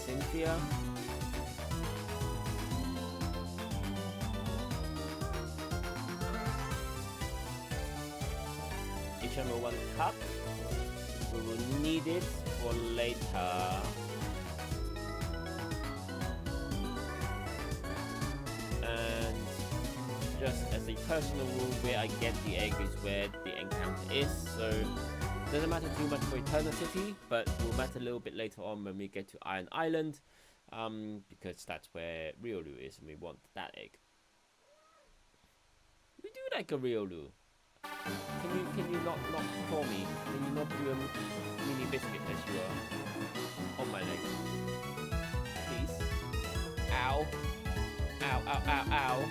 Cynthia. HM01 cup. We will need it for later. And just as a personal rule, where I get the egg is where the encounter is. So doesn't matter too much for Eternity, but will matter a little bit later on when we get to Iron Island, because that's where Riolu is, and we want that egg. We do like a Riolu. Can you not call me? Can you not do a mini biscuit as you are on my leg? Please. Ow. Ow, ow, ow, ow.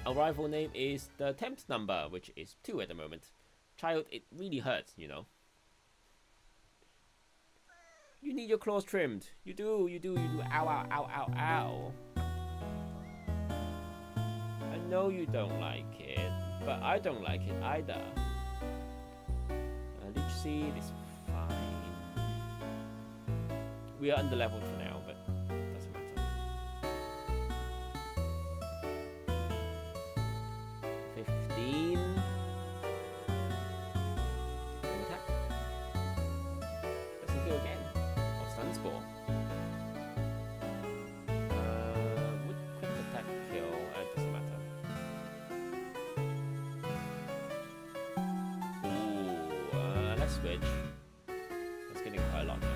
Our rival name is the temp number, which is 2 at the moment. Child, it really hurts, you know. You need your claws trimmed. You do. Ow, ow, ow, ow, ow. I know you don't like it. but I don't like it either. Leech Seed is fine. We are under leveled for now, but doesn't matter. 15. Attack. Doesn't go again. Or Stun Spore. Would quick attack kill? It doesn't matter. Ooh, let's switch. That's getting quite a lot now.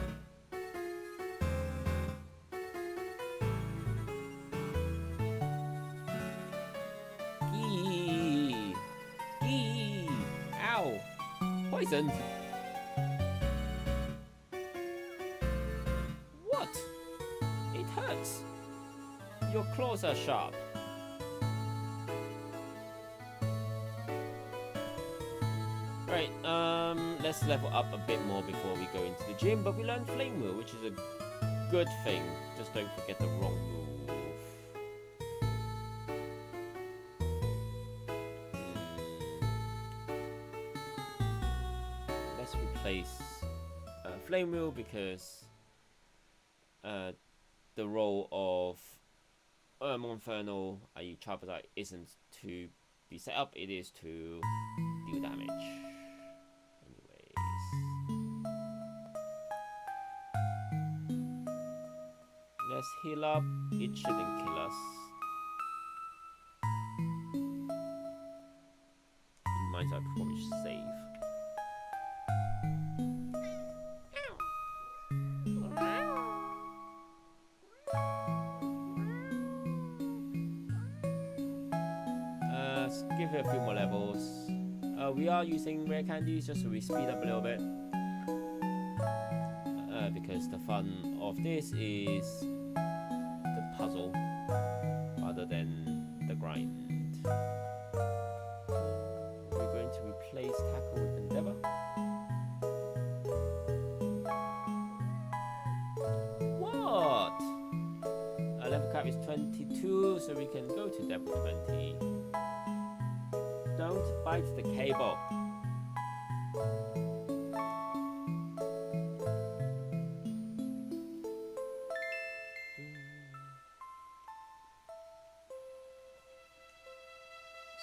Ow! Poisoned! What? It hurts! Your claws are sharp. Right, let's level up a bit more before we go into the gym, but we learned Flame Wheel, which is a good thing. Just don't forget the wrong move. Let's replace Flame Wheel because the role of Monferno, i.e. Charizard, isn't to be set up, it is to deal damage. Anyways. Let's heal up. It shouldn't kill us. Reminds I probably should save. Give it a few more levels. We are using rare candies just so we speed up a little bit. Because the fun of this is the puzzle rather than the grind. We're going to replace Tackle with Endeavor. What? Our level cap is 22, so we can go to level 20. Don't bite the cable.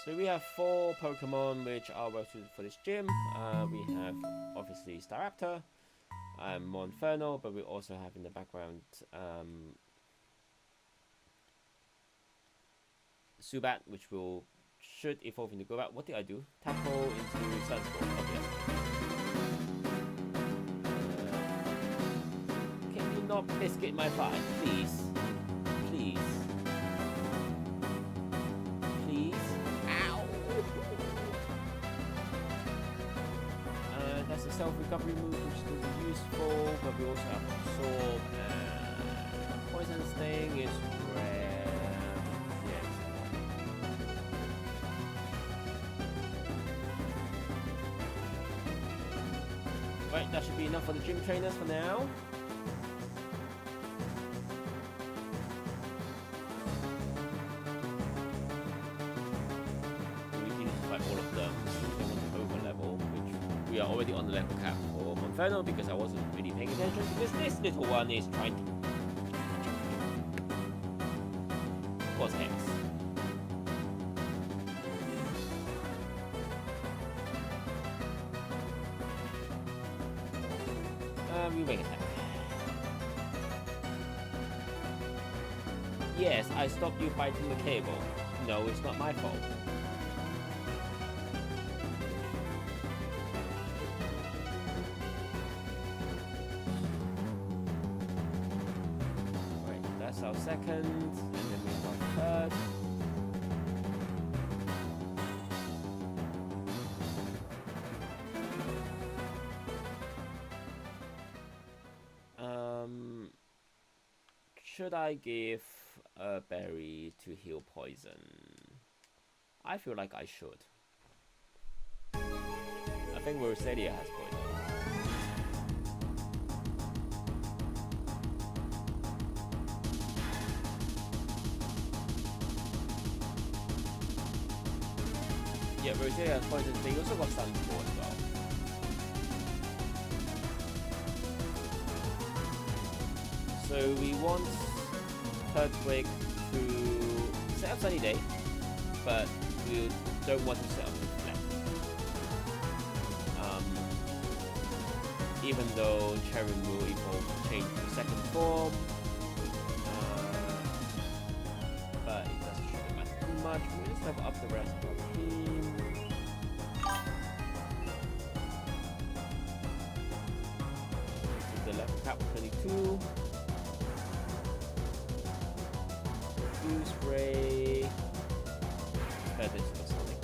So we have 4 Pokemon which are well suited for this gym. We have obviously Staraptor and Monferno, but we also have in the background Zubat, which should evolve into Golbat. What did I do? Tackle into Sunsport. Okay. Can you not biscuit my fight, please? Please. Please. Ow! That's a self-recovery move which is going to be useful, but we also have Absorb and Poison Sting is rare. Right, that should be enough for the gym trainers for now. We can fight all of them. We don't want to over level, which we are already on the level cap for Monferno because I wasn't really paying attention because this little one is trying to cause X. Wing attack. Yes, I stopped you biting the cable. No, it's not my fault. Right, that's our second, and then we have our third. Should I give a berry to heal poison? I feel like I should. I think Rosalia has poison. Yeah, yeah, for instance, they also got Sunspore as well. So we want Turtwig to set up Sunny Day, but we don't want to set up Reflect. Even though Cherrim will evolve change to second form, but it doesn't really matter too much. We'll just have up the rest of our team. The left cap 22. Goose Ray. Feathers for Sonic.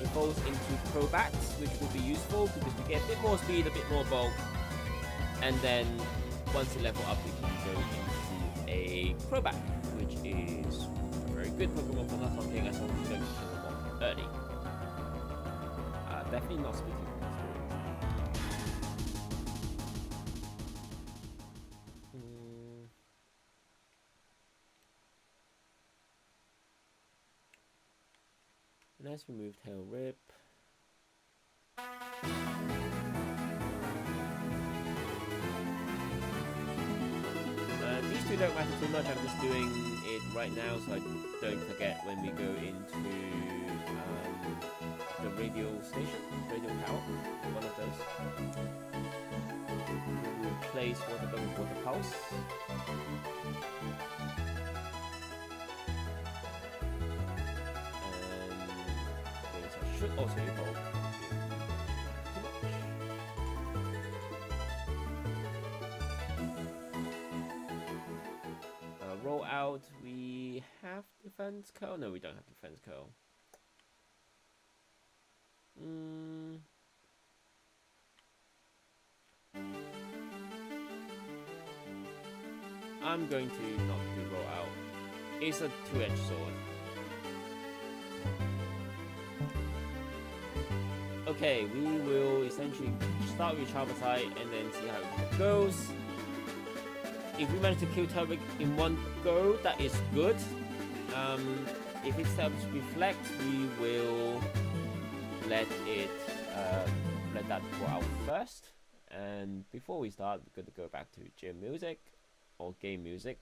Evolves into Crobats, which will be useful because we get a bit more speed, a bit more bulk, and then once you level up, we can go into a Crobat, which is a very good Pokemon for Nuzlocke as long as you don't kill them off early. Definitely not speaking from experience. Let's remove Tail Rip. These two don't matter too much. I'm just doing it right now so I don't forget when we go into the radio station, radio tower, one of those. We'll replace Water Gun with Water Pulse. Should also evolve. Roll out. We have defense curl. No, we don't have defense curl. I'm going to not do roll out. It's a two-edged sword. Okay, we will essentially start with Charmatai and then see how it goes. If we manage to kill Turtwig in one go, that is good. If it starts to reflect, we will let that go out first. And before we start, we're going to go back to gym music or game music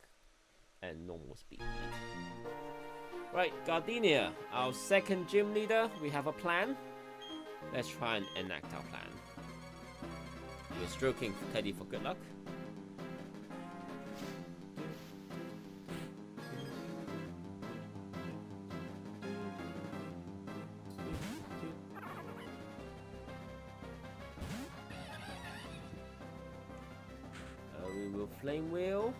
and normal speed. Right, Gardenia, our second gym leader. We have a plan. Let's try and enact our plan. We're stroking Teddy for good luck. We will Flame Wheel.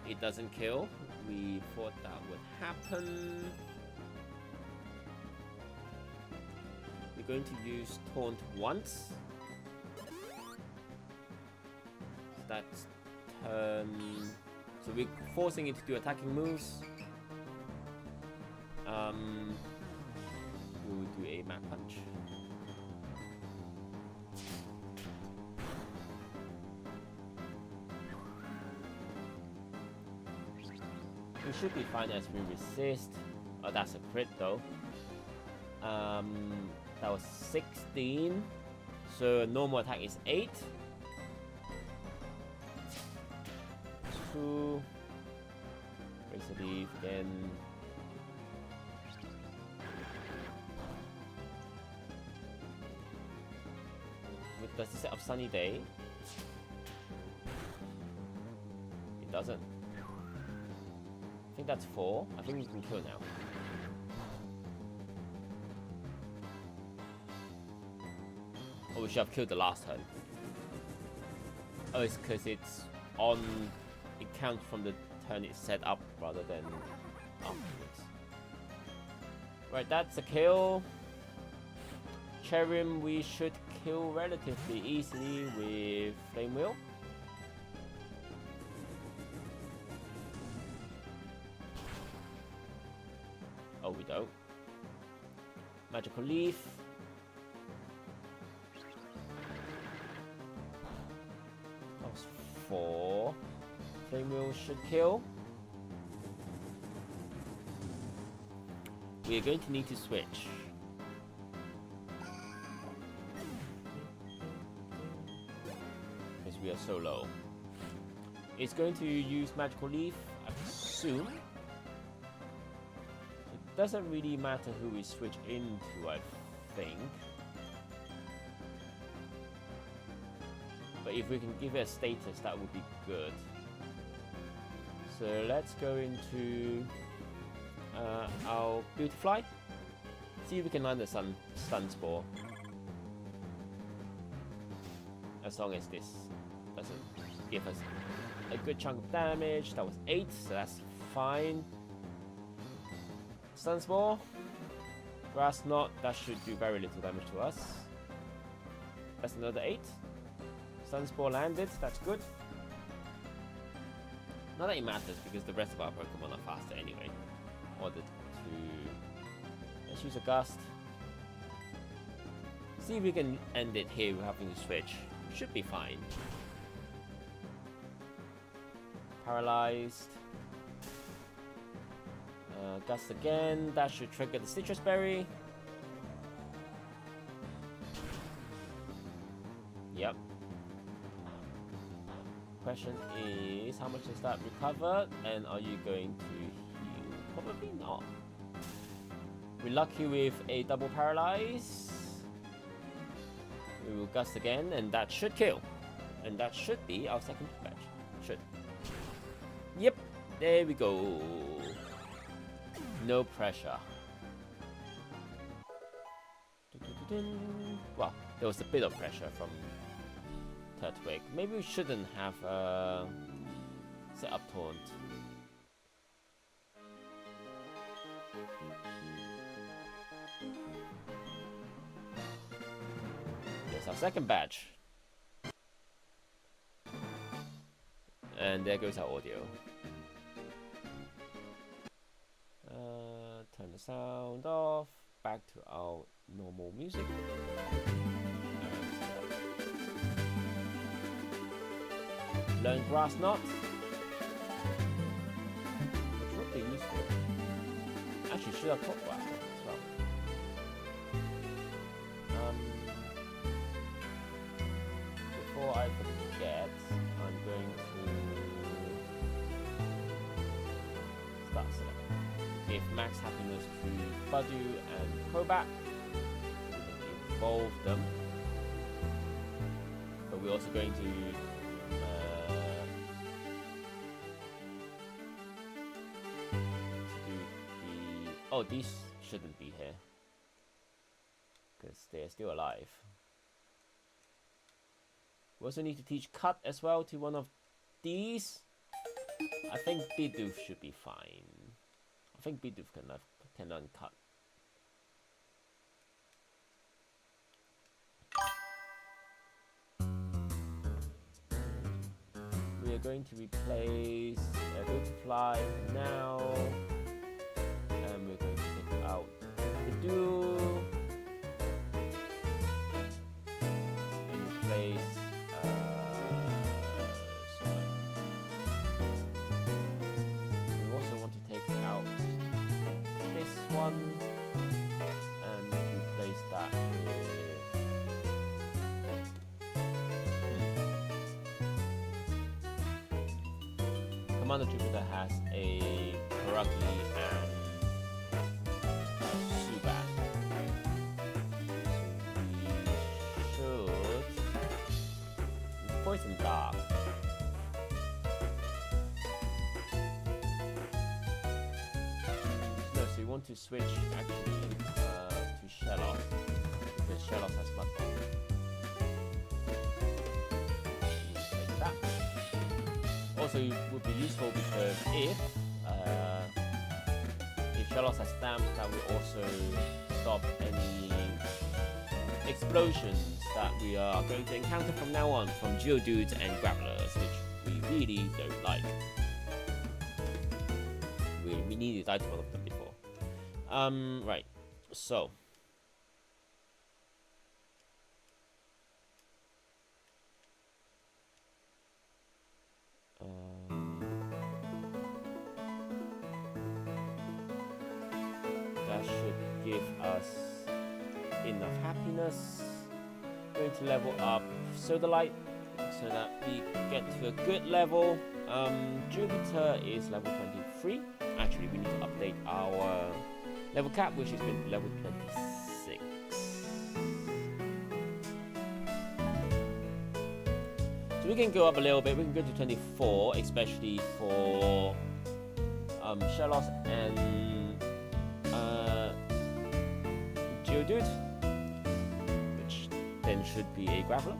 It doesn't kill. We thought that would happen. We're going to use Taunt once. That's turn. So we're forcing it to do attacking moves. We'll do a Mach Punch. We should be fine as we resist. Oh, that's a crit though. That was 16. So normal attack is 8. 2. Raise the leaf again. Does it set up Sunny Day? It doesn't. I think that's 4. I think we can kill now. Oh, we should have killed the last turn. Oh, it's because it's on... It counts from the turn it's set up rather than afterwards. Right, that's a kill. Cherrim we should kill relatively easily with Flame Wheel. Oh, we don't. Magical Leaf. That was 4. Flame Wheel should kill. We are going to need to switch. Because we are so low. It's going to use Magical Leaf, I assume. It doesn't really matter who we switch into, I think. But if we can give it a status, that would be good. So let's go into our Beautifly. See if we can land a Stun Spore. As long as this doesn't give us a good chunk of damage. That was 8, so that's fine. Stun Spore. Grass Knot, that should do very little damage to us. That's another 8. Stun Spore landed, that's good. Not that it matters because the rest of our Pokemon are faster anyway. Ordered to... Let's use a Gust. See if we can end it here without having to switch. Should be fine. Paralyzed. Gust again, that should trigger the Citrus Berry. Yep. Question is, how much does that recover? And are you going to heal? Probably not. We're lucky with a double paralyze. We will Gust again, and that should kill. And that should be our second batch. Should. Yep, there we go. No pressure. Well, there was a bit of pressure from Turtwig. Maybe we shouldn't have set up Taunt. There's our second batch. And there goes our audio. Turn the sound off. Back to our normal music. Learn Grass Knot. Which would be useful. Actually, should have taught Grass Knot as well. Before I forget, I'm going to start selecting. Give max happiness to Badu and Crobat. We can evolve them. But we're also going to do the... Oh, these shouldn't be here. Because they're still alive. We also need to teach Cut as well to one of these. I think Bidoof should be fine. I think Bidoof can learn Cut. We are going to replace Beautifly now. And we're going to take out Bidoof. And replace... we also want to take out this one and replace that with Commander Jupiter has a Karugly and Zubat. So we should Poison Dark. No, so we want to switch actually to Shellos because Shellos has Mud Bomb. Like that. Also, it would be useful because if Shellos has Stamp, that will also stop any explosions that we are going to encounter from now on from Geodudes and Grapplers, which we really don't like. We needed to die to one of them before. Right, so. enough happiness. Going to level up Sodalite so that we get to a good level. Jupiter is level 23. Actually, we need to update our level cap, which is going to be level 26. So we can go up a little bit. We can go to 24, especially for Shellos and Geodude, which then should be a Graveler.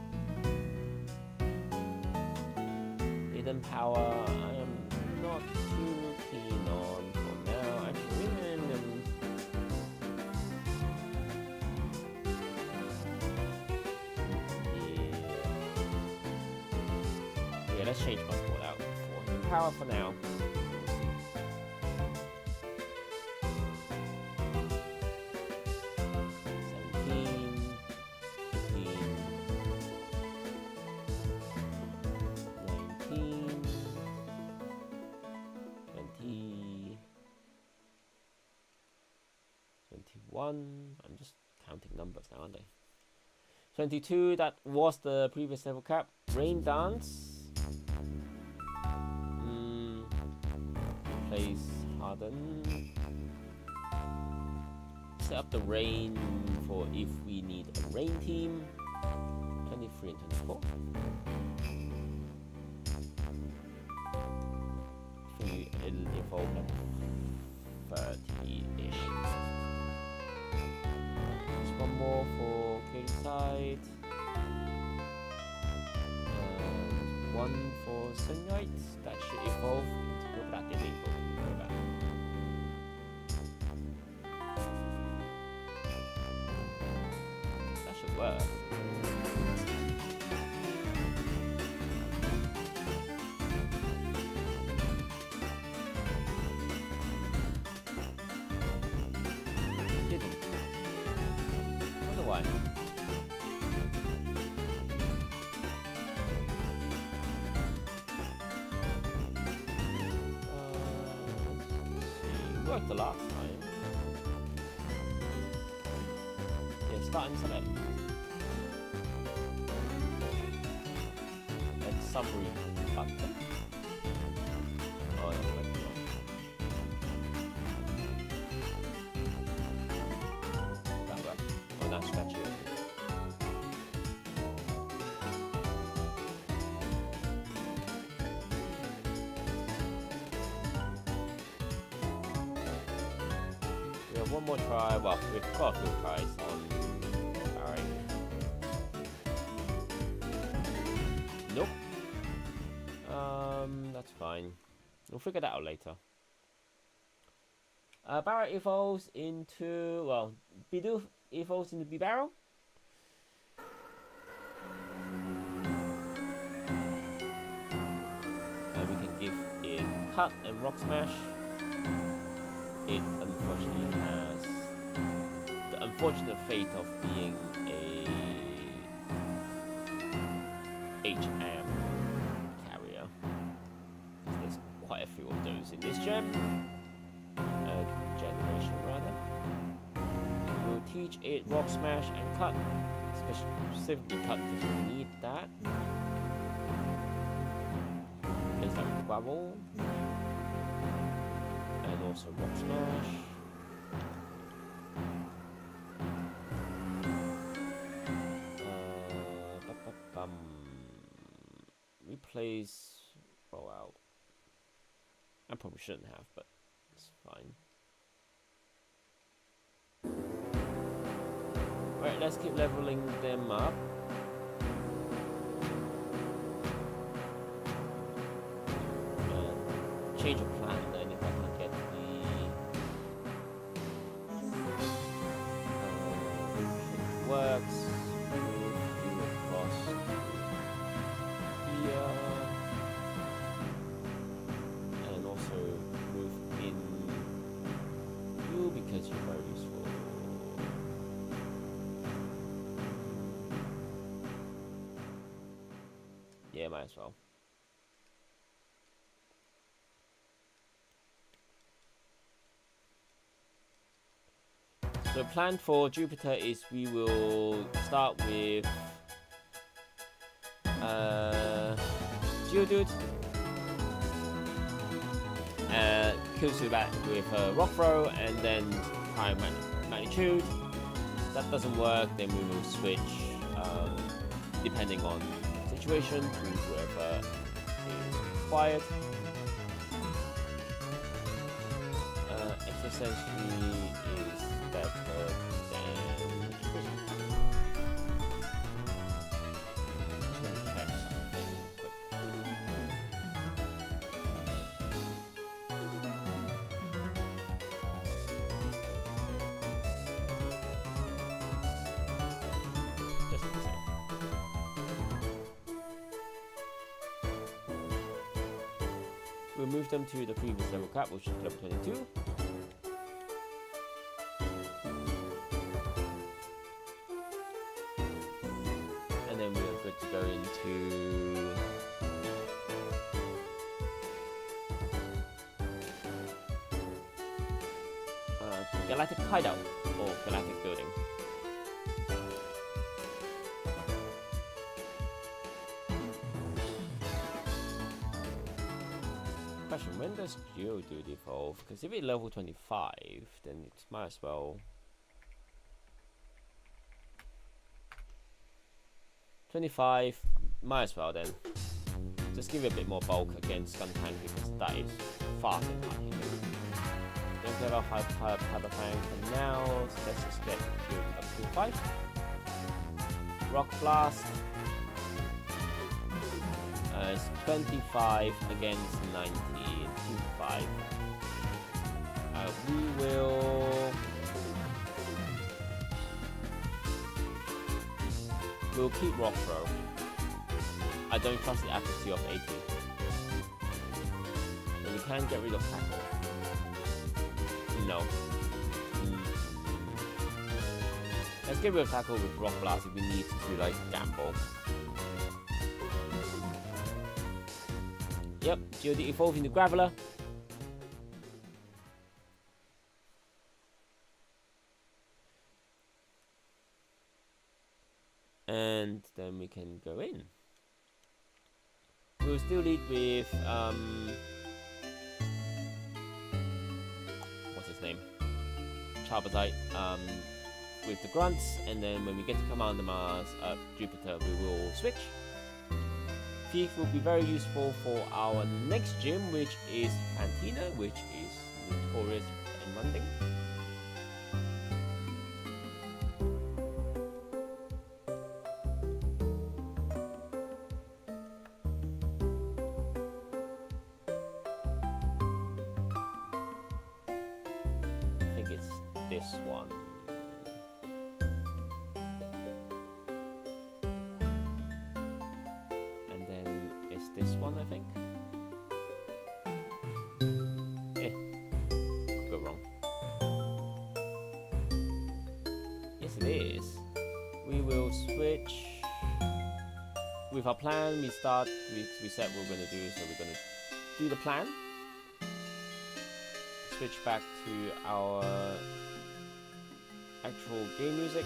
Hidden Power, I am not too keen on for now. Actually, yeah, let's change my board out for Hidden Power for now. 21. I'm just counting numbers now, aren't I? 22, that was the previous level cap. Rain Dance. Replace Harden. Set up the rain for if we need a rain team. 23 and 24. I think it'll evolve at 30-ish. One more for King side, and one for Sunlight. That should evolve. Look, that didn't evolve. That should work. Why? It worked the last time. Yeah, starting select. And summary button. Oh, yeah, stretch it. We have one more try. Well, we've got a few tries on. Alright. Nope. That's fine. We'll figure that out later. Barrett evolves into, well, Bidoof evolves into Bibarel. We can give it Cut and Rock Smash. It unfortunately has the unfortunate fate of being a HM carrier. There's quite a few of those in this generation rather. We'll teach it Rock Smash and Cut, specifically Cut because we need that. There's that Bubble, and also Rock Smash. Replace roll out. I probably shouldn't have, but it's fine. Right, let's keep leveling them up. And change of plan then if I can get the works. And also move in you because you're very useful. Yeah, might as well. So So plan for Jupiter is we will start with Geodude, kill Zubat with a Rock Throw, and then try Magnitude. If that doesn't work, then we will switch, depending on the situation, to whoever is required. Extra Sensory is better than we'll move them to the previous level cap, which is level 22. And then we're good to go into Galactic Hideout or Galactic Building. Question, when does Geodude evolve? Because if it's level 25, then it might as well... 25, might as well then. Just give it a bit more bulk against Skuntank because that is fast and hard hitting. Don't get off Hyper Fang for now, so let's just get up to 5. Rock Blast. It's 25 against 19, 25. We will... We'll keep Rock Throw. I don't trust the accuracy of 80. But we can get rid of Tackle. No. Let's get rid of Tackle with Rock Blast if we need to, like, gamble. Yep, Geodude evolved into Graveler. And then we can go in. We'll still lead with what's his name? Charizard, with the grunts, and then when we get to Commander Mars, Jupiter, we will switch. Thief will be very useful for our next gym, which is Cantina, which is notorious and Runding. I think it's this one. This one, I think. Could go wrong. Yes, it is. We will switch. With our plan, we said we were going to do, so we're going to do the plan. Switch back to our actual game music,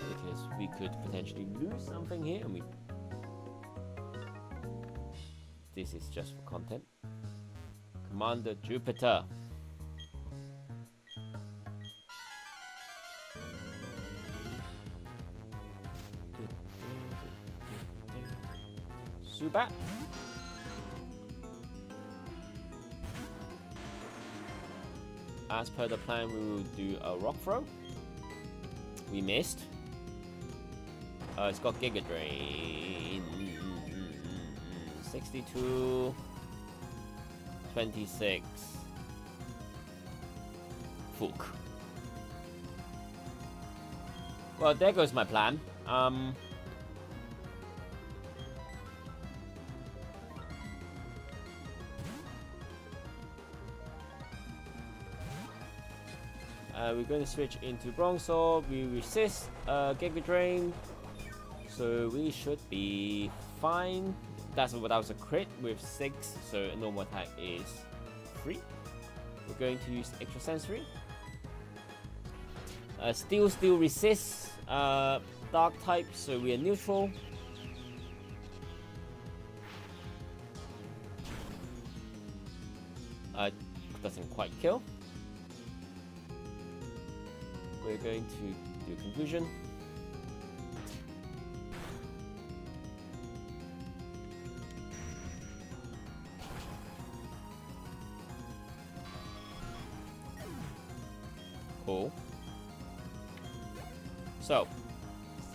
because we could potentially lose something here, and this is just for content. Commander Jupiter. Zubat. As per the plan, we will do a Rock Throw. We missed. It's got Giga Drain. 62, 26. Fuck. Well, there goes my plan. We're going to switch into Bronzor. We resist Giga Drain, so we should be fine. That was a crit with 6, so a normal attack is 3. We're going to use Extra Sensory. Steel still resists dark type, so we are neutral. Doesn't quite kill. We're going to do confusion. Cool. So,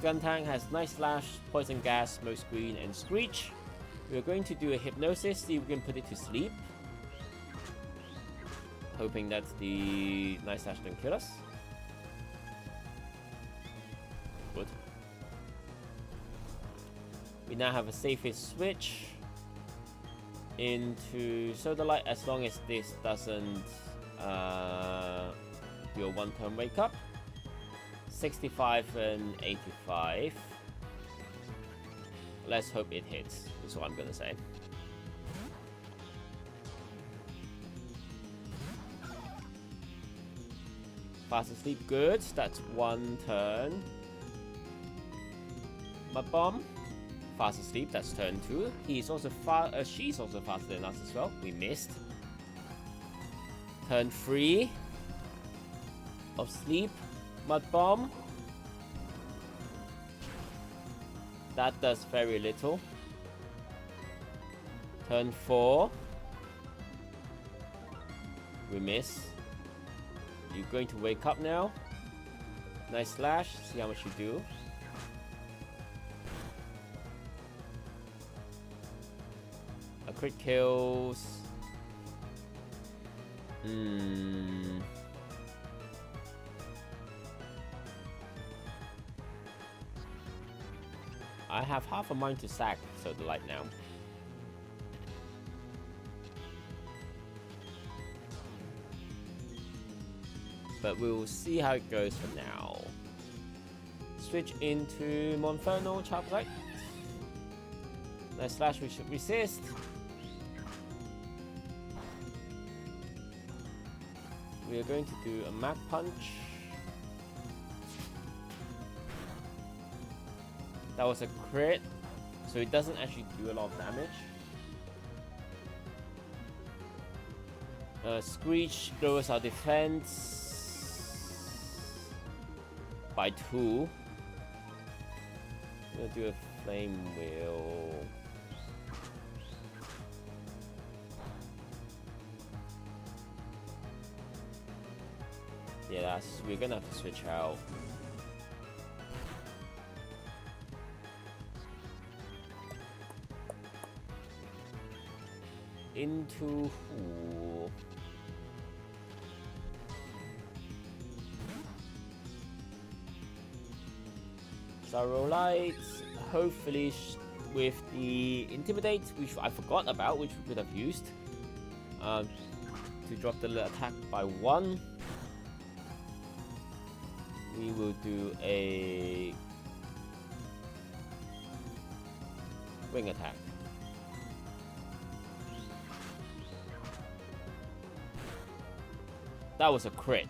Skuntank has Night Slash, Poison Gas, Smoke Screen, and Screech. We're going to do a Hypnosis, see if we can put it to sleep. Hoping that the Night Slash don't kill us. Good. We now have a safest switch into Soda Light as long as this doesn't do a one-turn wake up. 65 and 85. Let's hope it hits, is what I'm gonna say. Fast asleep, good. That's one turn. Mud Bomb, fast asleep. That's turn 2. He's also she's also faster than us as well. We missed. Turn 3 of sleep. Mud Bomb. That does very little. Turn 4. We miss. You're going to wake up now. Nice slash. See how much you do. A crit kills. I have half a mind to sack Soda Light now. But we'll see how it goes for now. Switch into Monferno, Child's Nice slash, we should resist. We are going to do a Mach Punch. That was a crit, so it doesn't actually do a lot of damage. Screech lowers our defense by 2. I'm gonna do a Flame Wheel. Yeah, we're gonna have to switch out. Into who? Sorrow Light, hopefully with the Intimidate, which I forgot about, which we could have used to drop the attack by 1. We will do a wing attack. That was a crit.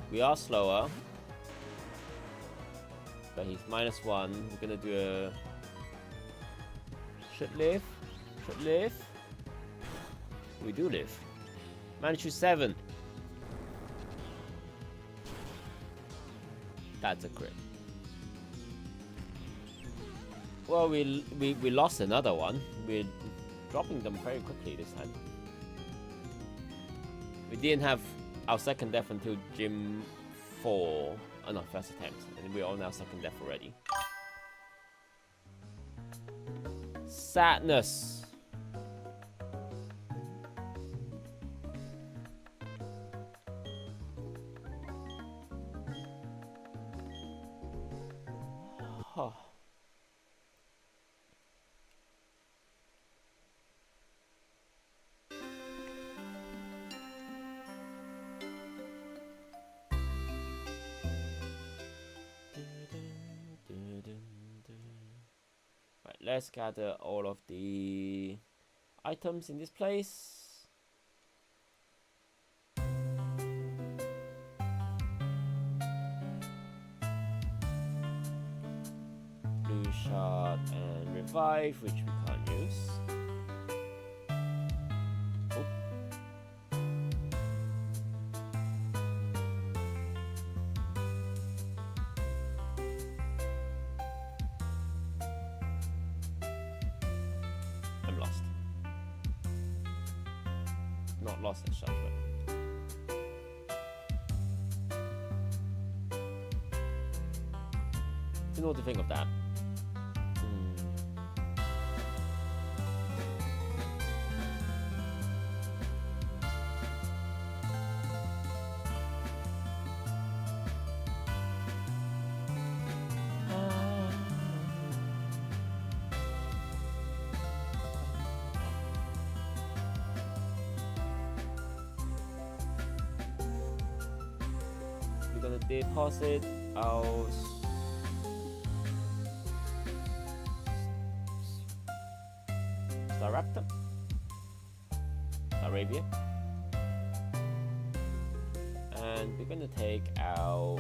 We are slower, but he's -1. We're gonna do a should live. We do live. Manage to 7. That's a crit. Well, we lost another one. We're dropping them very quickly this time. We didn't have our second death until Gym 4. Oh no, first attempt. And we're all now second death already. Sadness. Huh. let's gather all of the items in this place. Blue shard and revive, which we can't use. Oh. I'm lost. Not lost as such, but don't know what to think of that. We're gonna deposit our Staraptor, Arabia, and we're gonna take out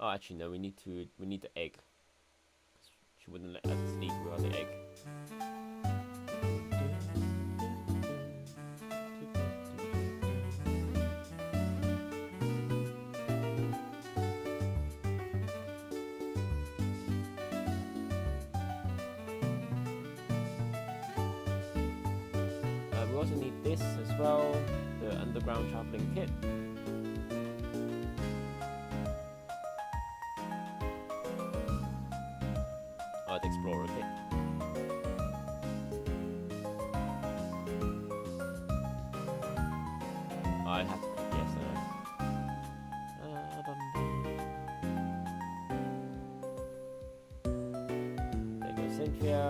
oh, actually no, we need the egg. She wouldn't let us eat without the egg. We also need this as well, the underground traveling kit. Oh, the explorer kit. Oh, I'd have to click yes, there goes Cynthia.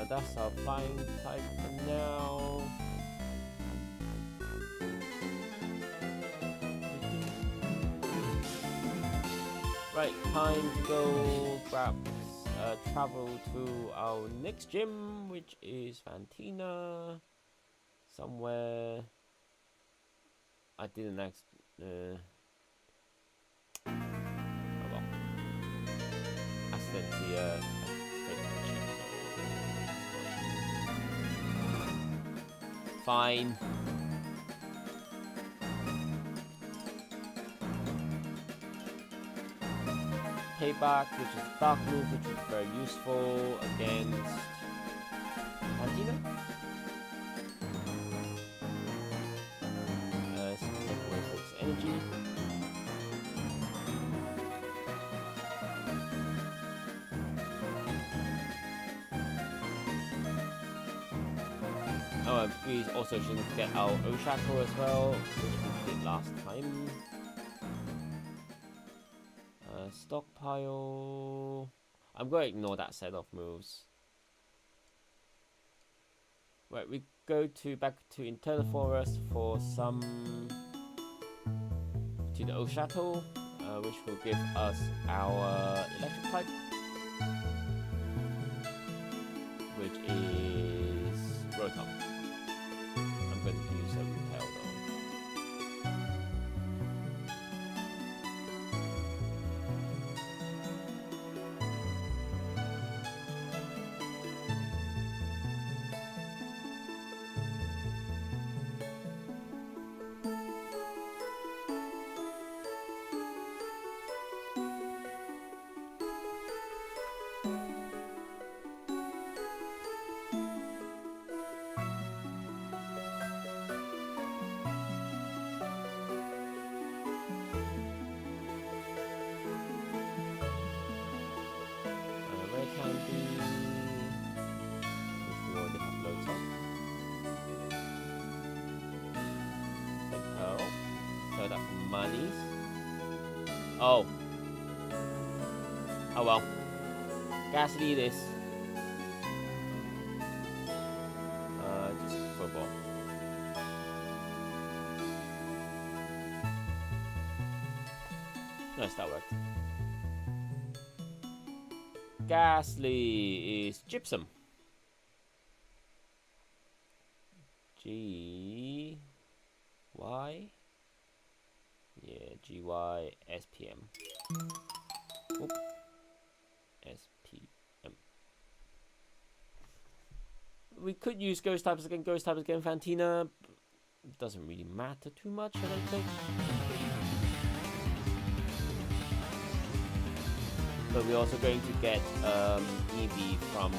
That's our flying type for now. Right, time to go grab, travel to our next gym, which is Fantina. Somewhere. I didn't oh well. Accidentally, fine. Payback, which is dark move, which is very useful against Candice. Take away focus energy. Oh, we also shouldn't forget our Oshackle as well, which we did last time. Stockpile. I'm going to ignore that set of moves. Right, we go back to Internal Forest for some to the Oshackle, which will give us our electric type, which is Rotom. monies. Oh. Oh well. Ghastly it is. Just football. Nice, that worked. Ghastly is gypsum. G Y. Yeah, G Y S P M. Oop. S P M. We could use ghost types again. Fantina. Doesn't really matter too much, I don't think. But we're also going to get Eevee from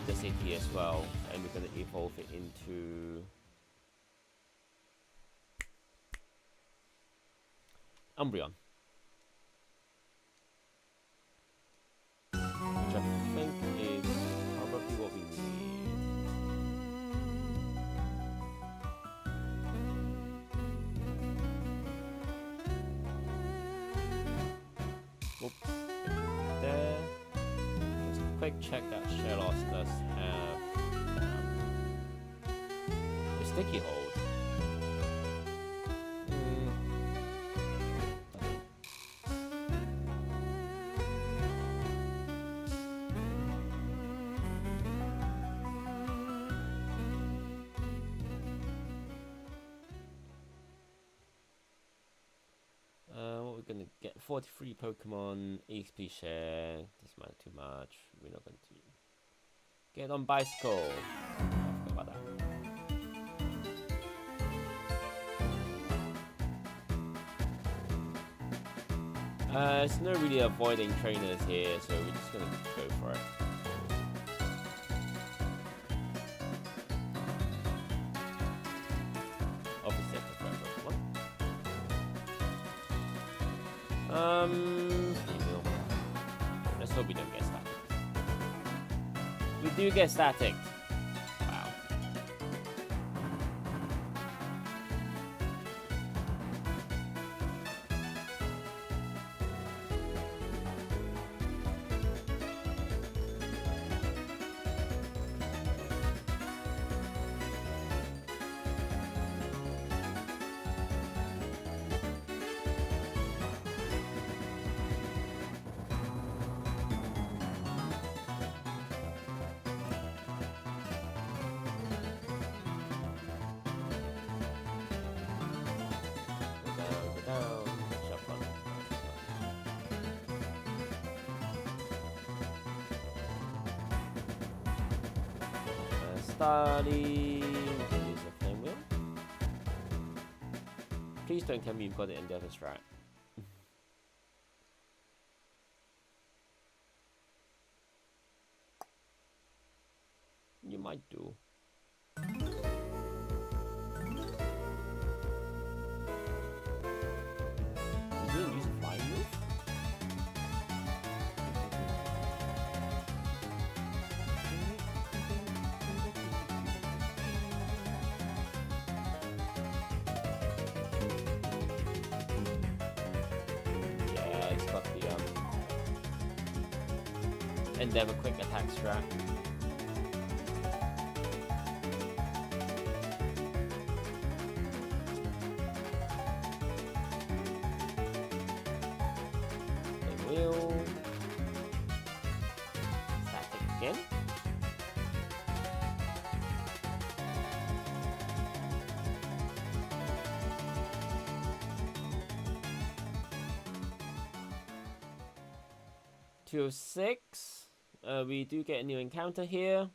the city as well, and we're going to evolve it into Umbreon, which I think is probably what we need. Whoops. There. Just a quick check that Shellos does have a sticky hold. What we're gonna get 43 Pokemon EXP share. This might too much. We're not going to get on bicycle. I forgot about that. There's no really avoiding trainers here, so we're just gonna go for it. Obviously, I prefer Pokemon. Let's hope we don't get static. We do get static. Wow. Starly, use a flame wheel. Please don't tell me you've got it in the other strat. You might do. You didn't use a flying move? And then a quick attack strat. They will static again. Two 6. We do get a new encounter here.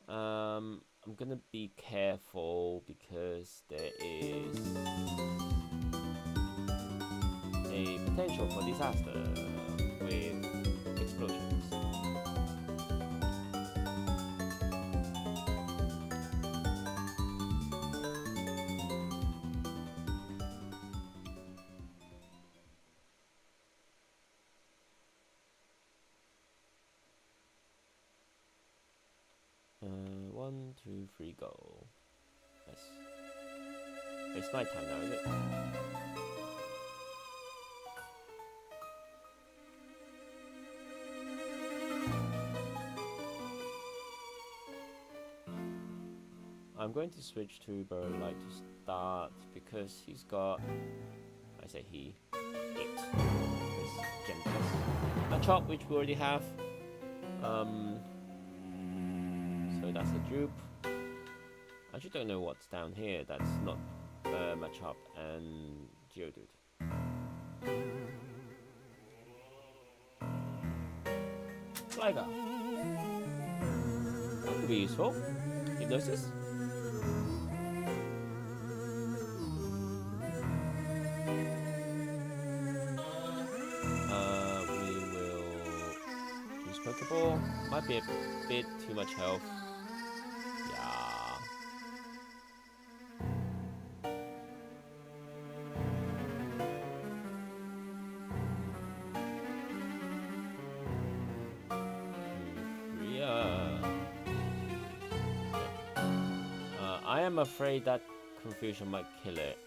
I'm gonna be careful because there is a potential for disaster with explosions. One, two, three, go. Nice. It's nighttime now, is it? I'm going to switch to Burlight to start because he's got, I say he, it, this Candice. A chop which we already have. So that's a droop. I actually don't know what's down here that's not Machop and Geodude. Liger. That could be useful. Hypnosis. We will use Pokeball. Might be a bit too much health. I'm afraid that confusion might kill it.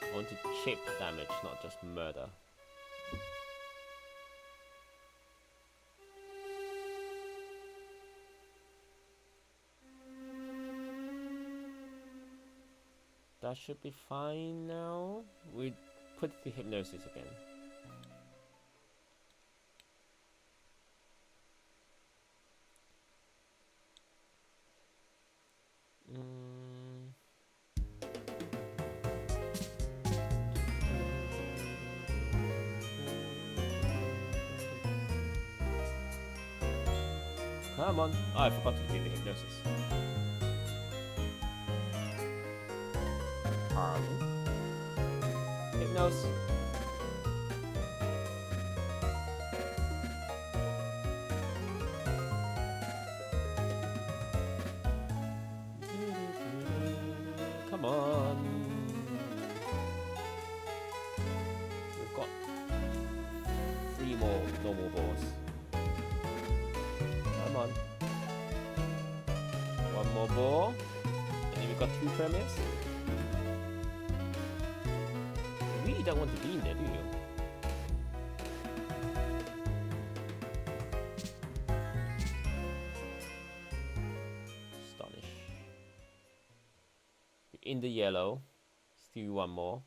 I want to chip damage, not just murder. That should be fine now. We put the hypnosis again. Come on. Oh, I forgot to do the hypnosis. Hypnosis. Come on. We've got 3 more normal balls. Come on. 1 more ball. And then we've got 2 premiers. You really don't want to be in there, do you? Astonish. In the yellow. Still 1 more.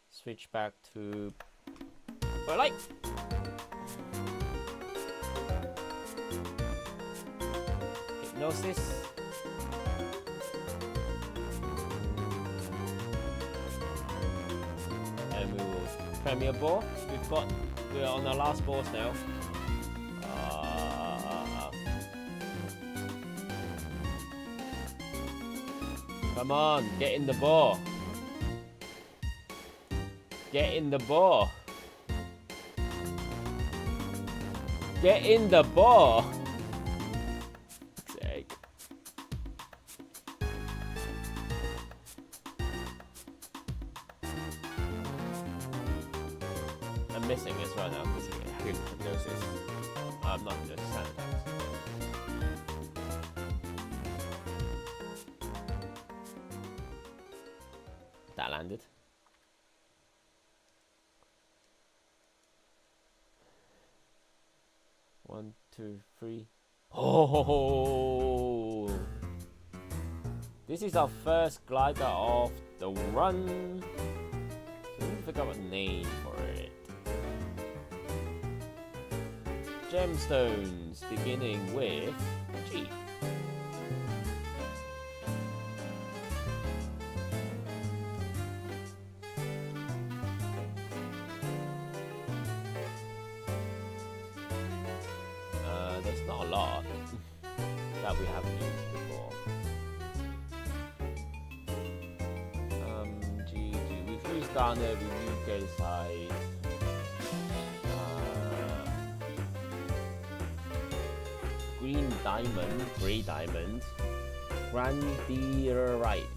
Switch back to Light. Hypnosis. And we will Premier Ball. We're on our last boss now. Come on, get in the ball. Get in the ball. Get in the ball. Sake. I'm missing as well now because he hypnosis. I'm not going to stand that. That landed. One, two, three. Oh! This is our first glider of the run. So we figure out a name for it. Gemstones, beginning with G. There's not a lot that we haven't used before. We've used Garnet, we've used Gayside. Green Diamond, Grey Diamond, Grandirite,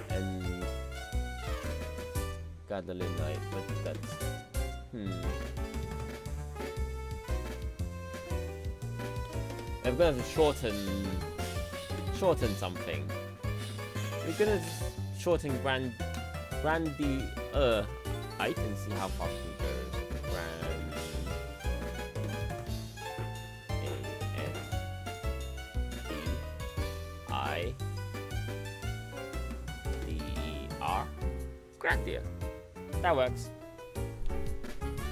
and Gadolinite, but that's... I'm gonna shorten something. We're gonna shorten Grandi I can see how far we go. Grandidr. Grandia. That works.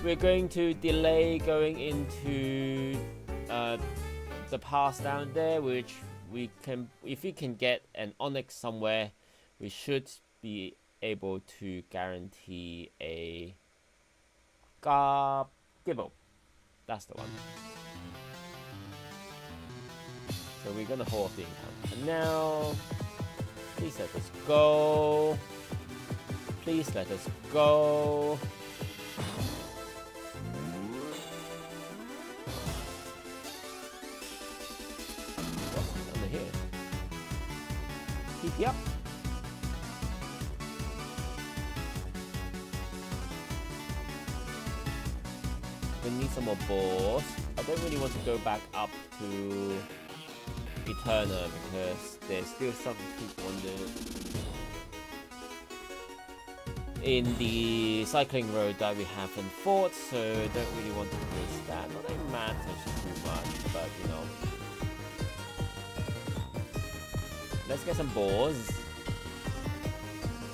We're going to delay going into the pass down there, which we can, if we can get an Onyx somewhere, we should be able to guarantee a Gibble. That's the one. So we're gonna hold off the encounter for now. Please let us go. Please let us go. What's under here? TP up. We need some more balls. I don't really want to go back up to Eterna because there's still some people in the cycling road that we haven't fought, so don't really want to risk that. Not that it matters too much, but you know. Let's get some balls.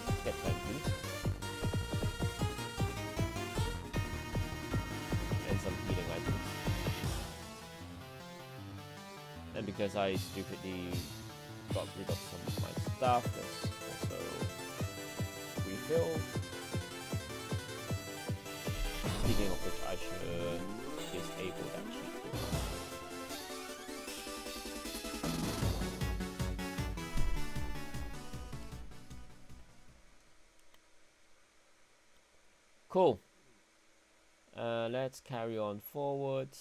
Let's get plenty. And some healing items. And because I stupidly got rid of some of my stuff, let's also refill. Speaking of which, I should disable that cheat. Cool. Let's carry on forwards.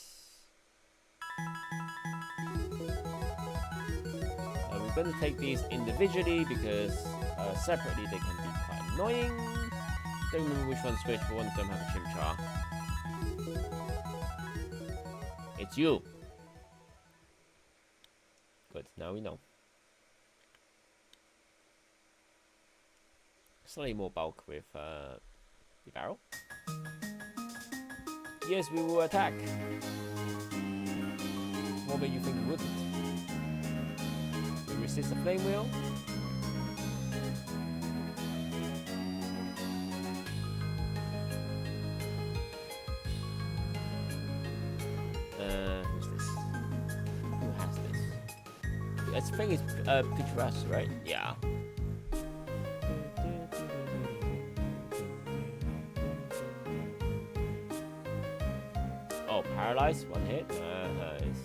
We're going to take these individually because separately they can be quite annoying. Don't remember which one's which, but one of them have a Chimchar. It's you. Good, now we know. Slightly more bulk with the barrel. Yes, we will attack. What made you think we wouldn't? We resist the flame wheel. Who's this? Who has this? I think it's Picturesque, right? Yeah. Oh, paralyzed, one hit. Nice.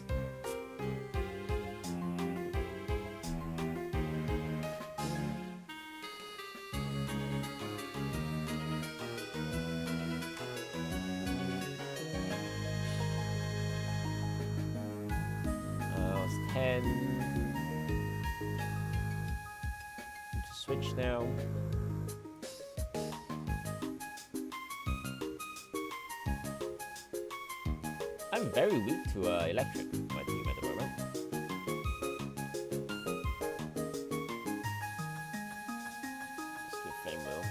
It's 10. Need to switch now. I'm very weak to electric, my team at the moment. Let's do flame wheel.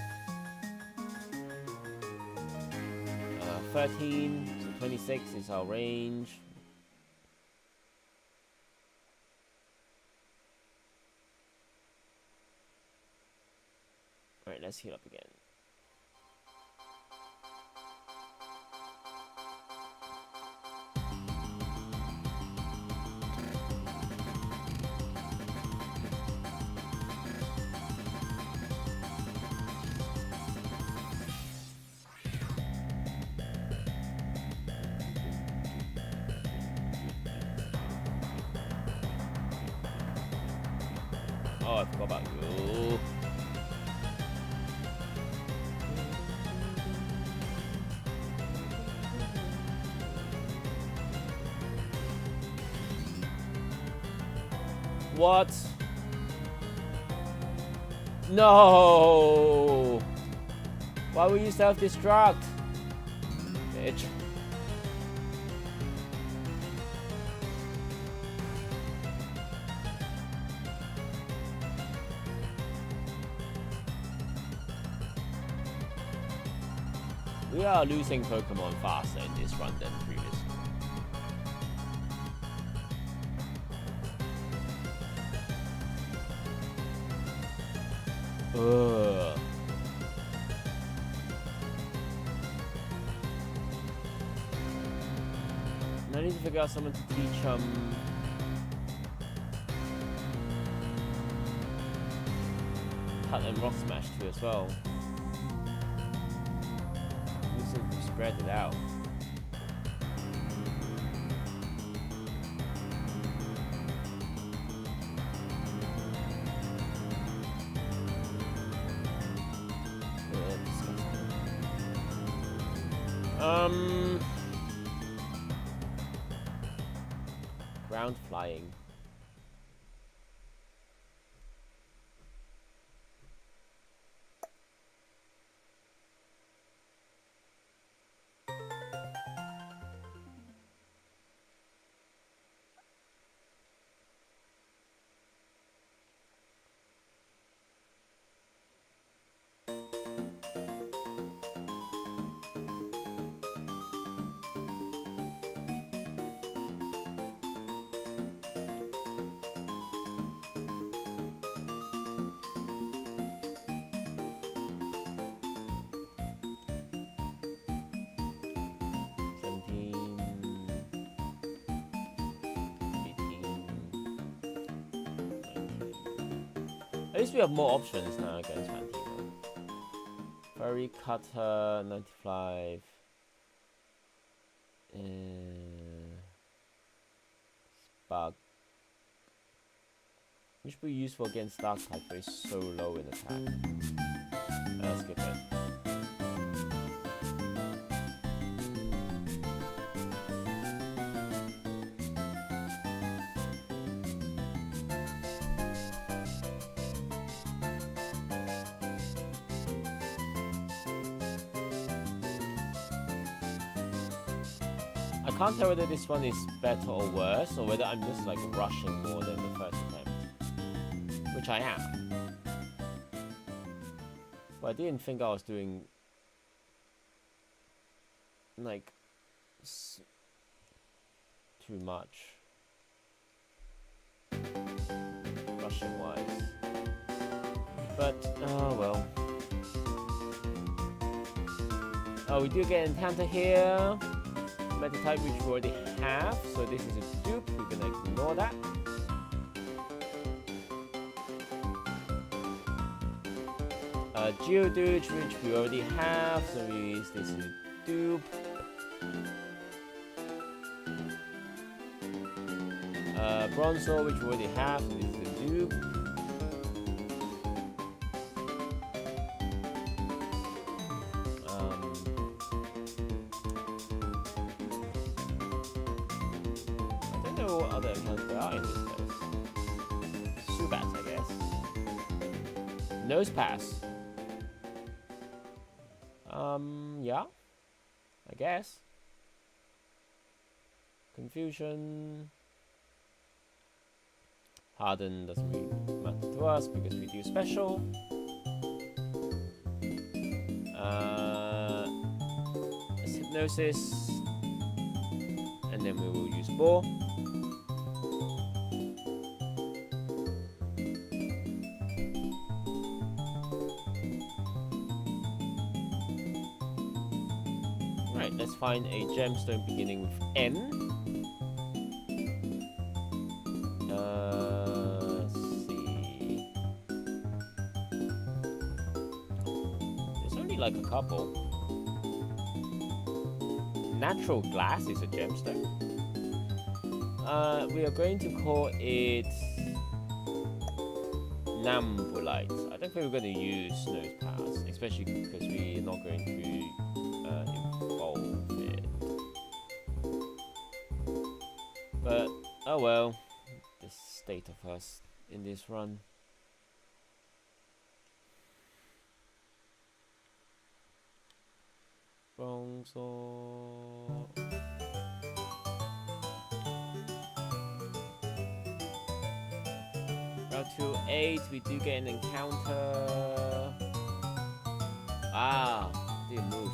13, so 26 is our range. Alright, let's heal up again. Oh, I forgot about you. What? No! Why will you self-destruct? Bitch. We are losing Pokemon faster in this run than previously. Ugh. I need to figure out someone to teach Cut and Rock Smash to as well. We spread it out. Ground flying. At least we have more options now against Fantino. Furry Cutter, 95. Spark. Which will be useful against Dark type, but it's so low in attack. Let's skip it. I can't tell whether this one is better or worse, or whether I'm just like rushing more than the first attempt, which I am. But I didn't think I was doing like too much rushing wise. But oh well. Oh, we do get an encounter here. Meta type which we already have, so this is a dupe, we're gonna ignore that. Geodude which we already have, so this is a dupe. Bronzor which we already have, so this is a dupe. Other accounts there are in this case. Subats, I guess. Nose pass. Yeah. I guess. Confusion. Harden doesn't really matter to us because we do special. Hypnosis. And then we will use Bore. Let's find a gemstone beginning with N. Let's see. There's only like a couple. Natural glass is a gemstone. We are going to call it Nambulite. I don't think we're going to use Snow's Pass, especially because we're not going to evolve it. But oh well, the state of us in this run. Strong sword. Route 208, we do get an encounter. Ah, didn't move.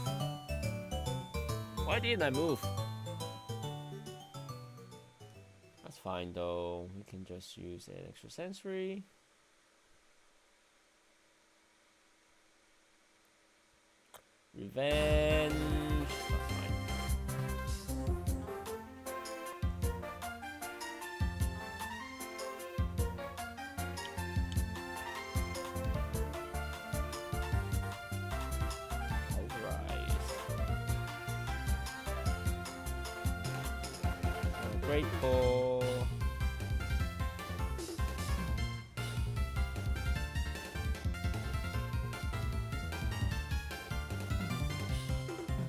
Why didn't I move? That's fine though. We can just use an extra sensory. Revenge. That's fine. Great ball.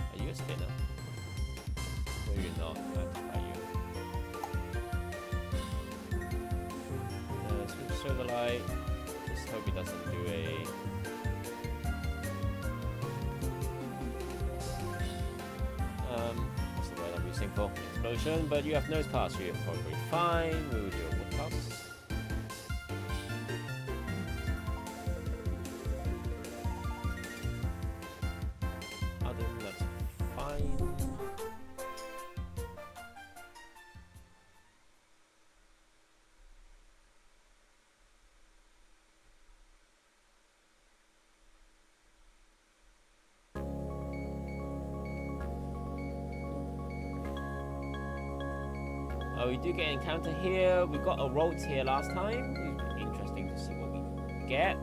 Are you a spinner? No, you're not. I have to fight you. Switch Silver Light. Just hope he doesn't do a. What's the word I'm using for? Explosion, but you have nose pass, so you're probably fine. We will do a wood toss. Other than that's fine. Oh, we do get an encounter here. We got a Rolt here last time. It'll be interesting to see what we get.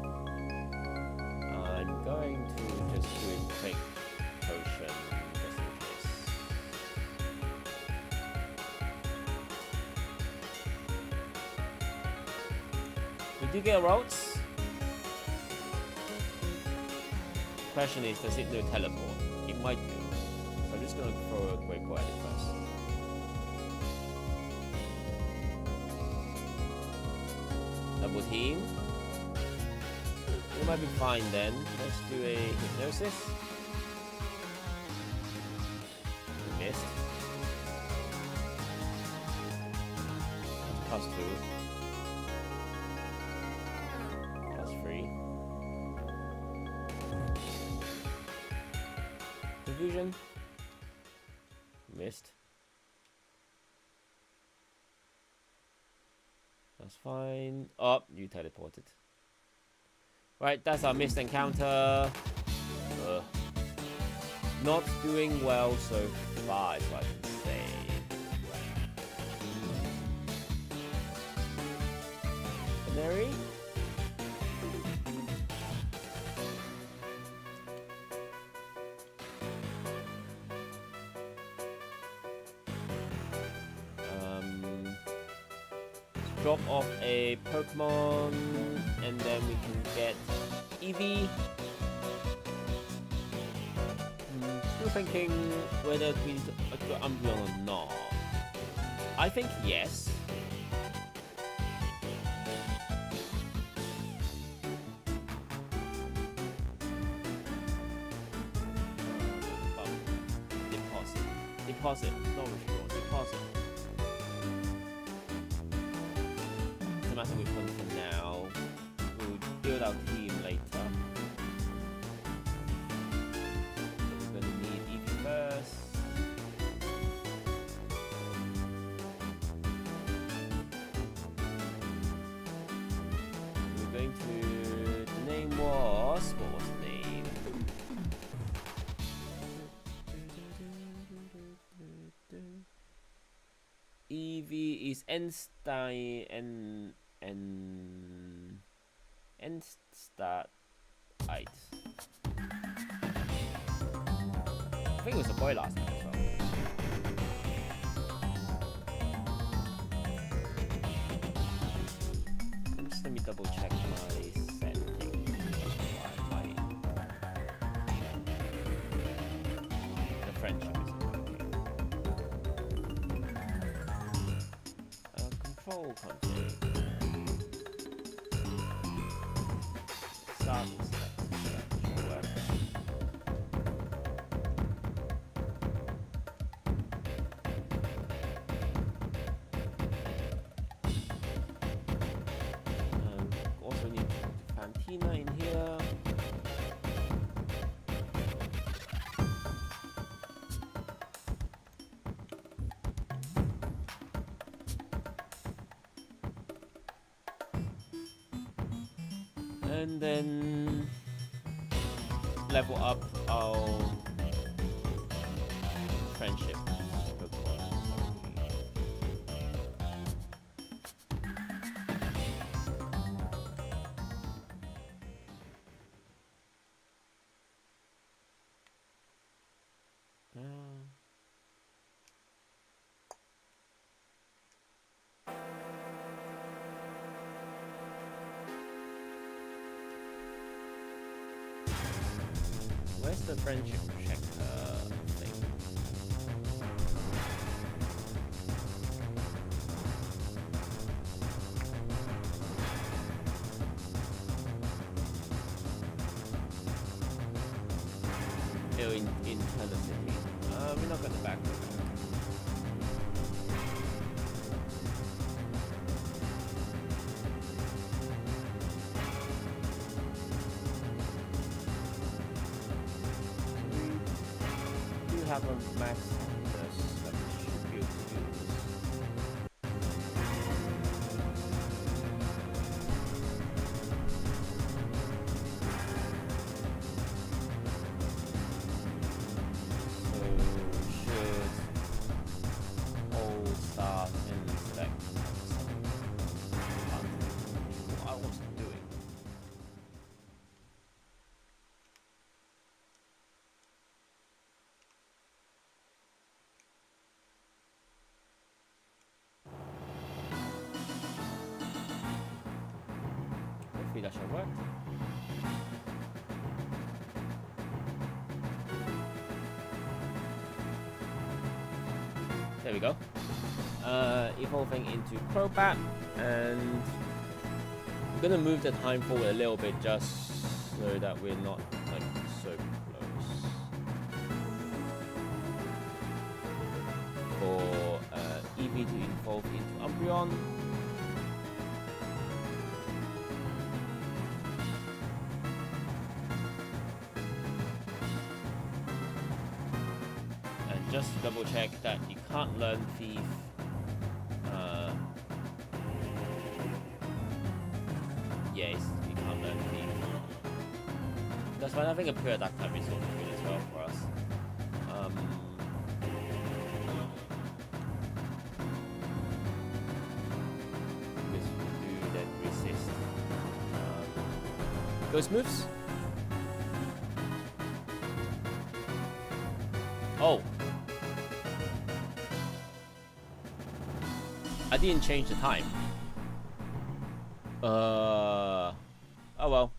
I'm going to just do a quick potion just in case. We do get a Rolt. Question is, does it do teleport? It might do. So I'm just going to throw a Great Ball at it first. Double team. We might be fine then. Let's do a hypnosis. We missed. +2. +3. Confusion. Missed. That's fine. Oh, you teleported. Right, that's our missed encounter. Not doing well so far, so I can say. Canary? Drop off a Pokemon, and then we can get Eevee. Still thinking whether we need to go Umbreon or not. I think yes. Deposit. Not withdraw. Deposit. No matter which one for now. We'll build our team later. We're gonna need Eevee first. We're going to. The name was. What was the name? Eevee is Enstein Enstart. I think it was a boy last time as well. Just let me double check my settings. The friendship is working. Control config. Start work. Tina in here. And then level up our friendship. Where's the friendship check thing? Oh, in Candice. We're not gonna back. Have a max access that we should be able to use. So we should hold start and inspect. What I was doing. That should work. There we go. Evolving into Crobat, and I'm gonna move the time forward a little bit just so that we're not like so close. For Eevee to evolve into Umbreon. Just to double check that you can't learn Thief. Yes, you can't learn Thief. That's fine. I think a pure attack type is also good as well for us. Because we do then resist. Ghost moves. Oh. I didn't change the time. Oh well.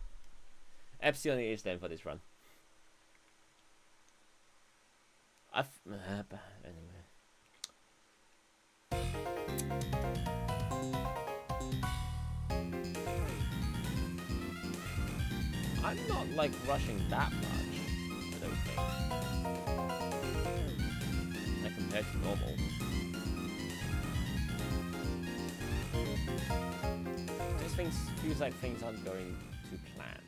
Epsilon it is then for this run. Anyway. I'm not like rushing that much, I don't think. Like compared to normal. Feels like things aren't going to plan.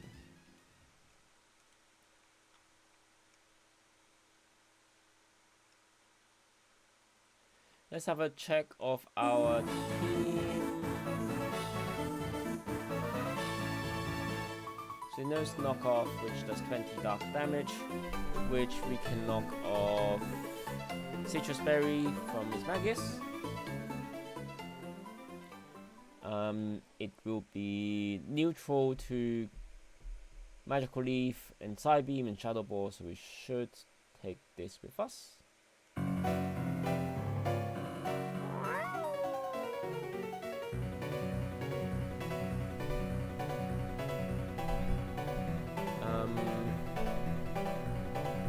Let's have a check of our team. So Nose knock off, which does 20 dark damage, which we can knock off Citrus Berry from Miss Magus. It will be neutral to Magical Leaf and Psybeam and Shadow Ball, so we should take this with us.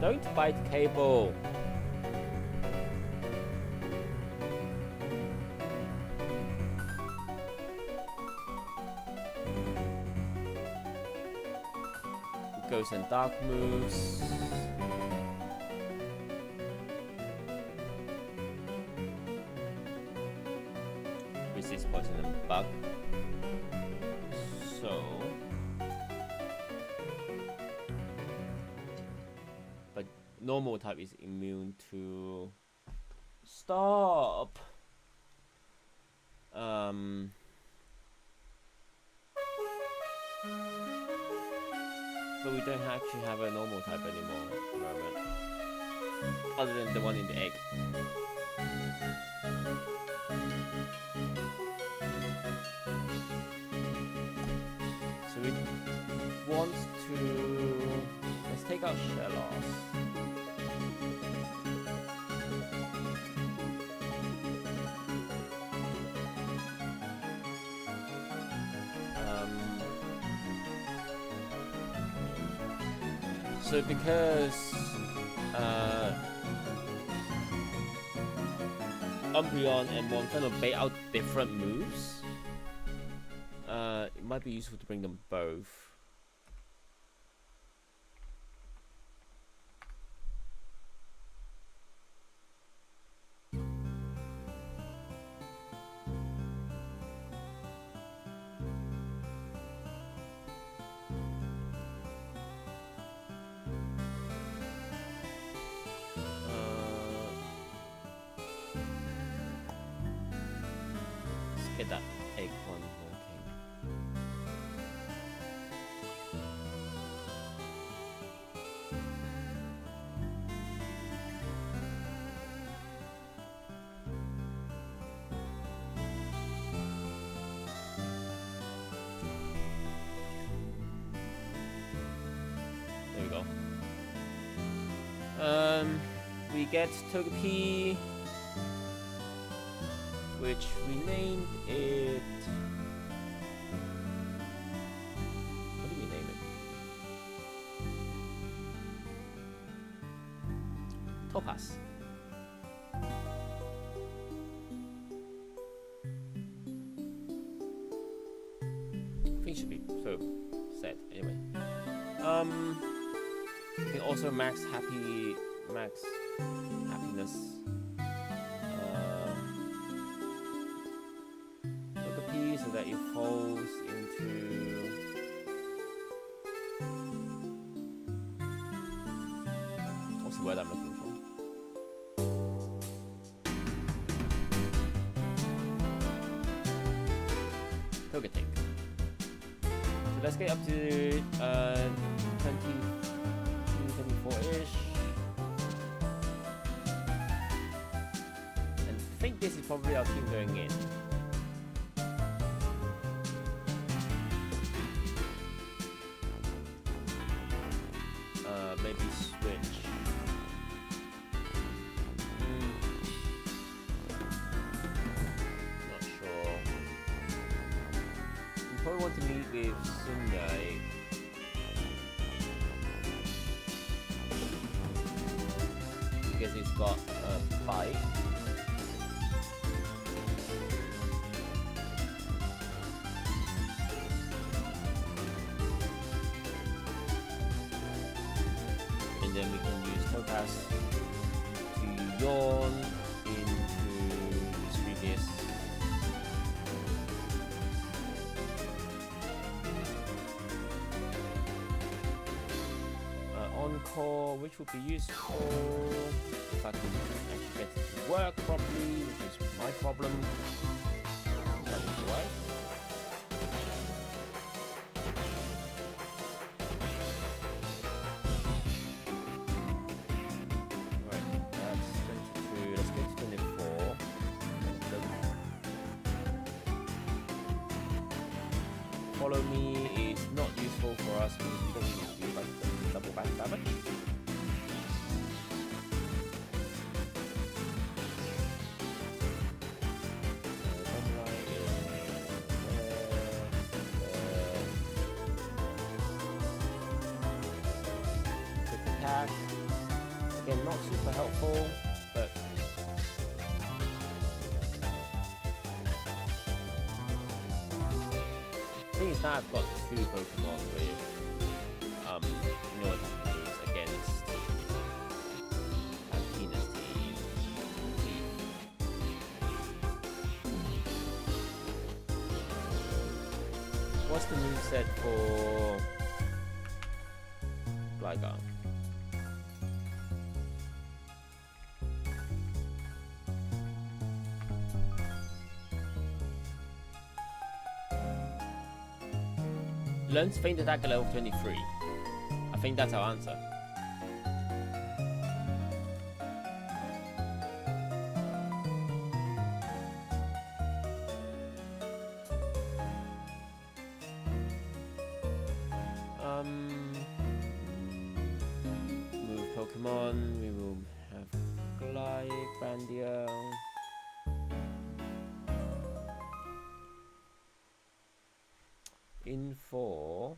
Don't bite Cable. Ghost and Dark moves. Resist Poison and Bug. So normal type is immune to... Stop! But we don't actually have a normal type anymore at the moment. Other than the one in the egg. So we want to... Let's take out Shellos. So because Umbreon and Monferno bait out different moves, it might be useful to bring them both. Get that egg one working. There we go. We get Togepi, which we named it... What did we name it? Topaz. I think it should be so set anyway. You can also max happiness. So that it falls into what's the word I'm looking for? Togetic. So let's get up to 24-ish. And I think this is probably our team going in. Maybe switch. Not sure. We probably want to meet with Sunday. Because he's got a bite. And then we can use Topaz to yawn into Mischievous. Encore, which would be useful if I can actually get it to work properly, which is my problem. That was right. Follow me is not useful for us because we don't need to do like double back damage. Quick attack. Again, not super helpful, but the thing is now I've got two Pokemon with no attack moves against Candice's team. What's the moveset for Gligar? Learns Faint Attack at level 23. I think that's our answer. Move Pokemon. We will have Glide, Bandia. In for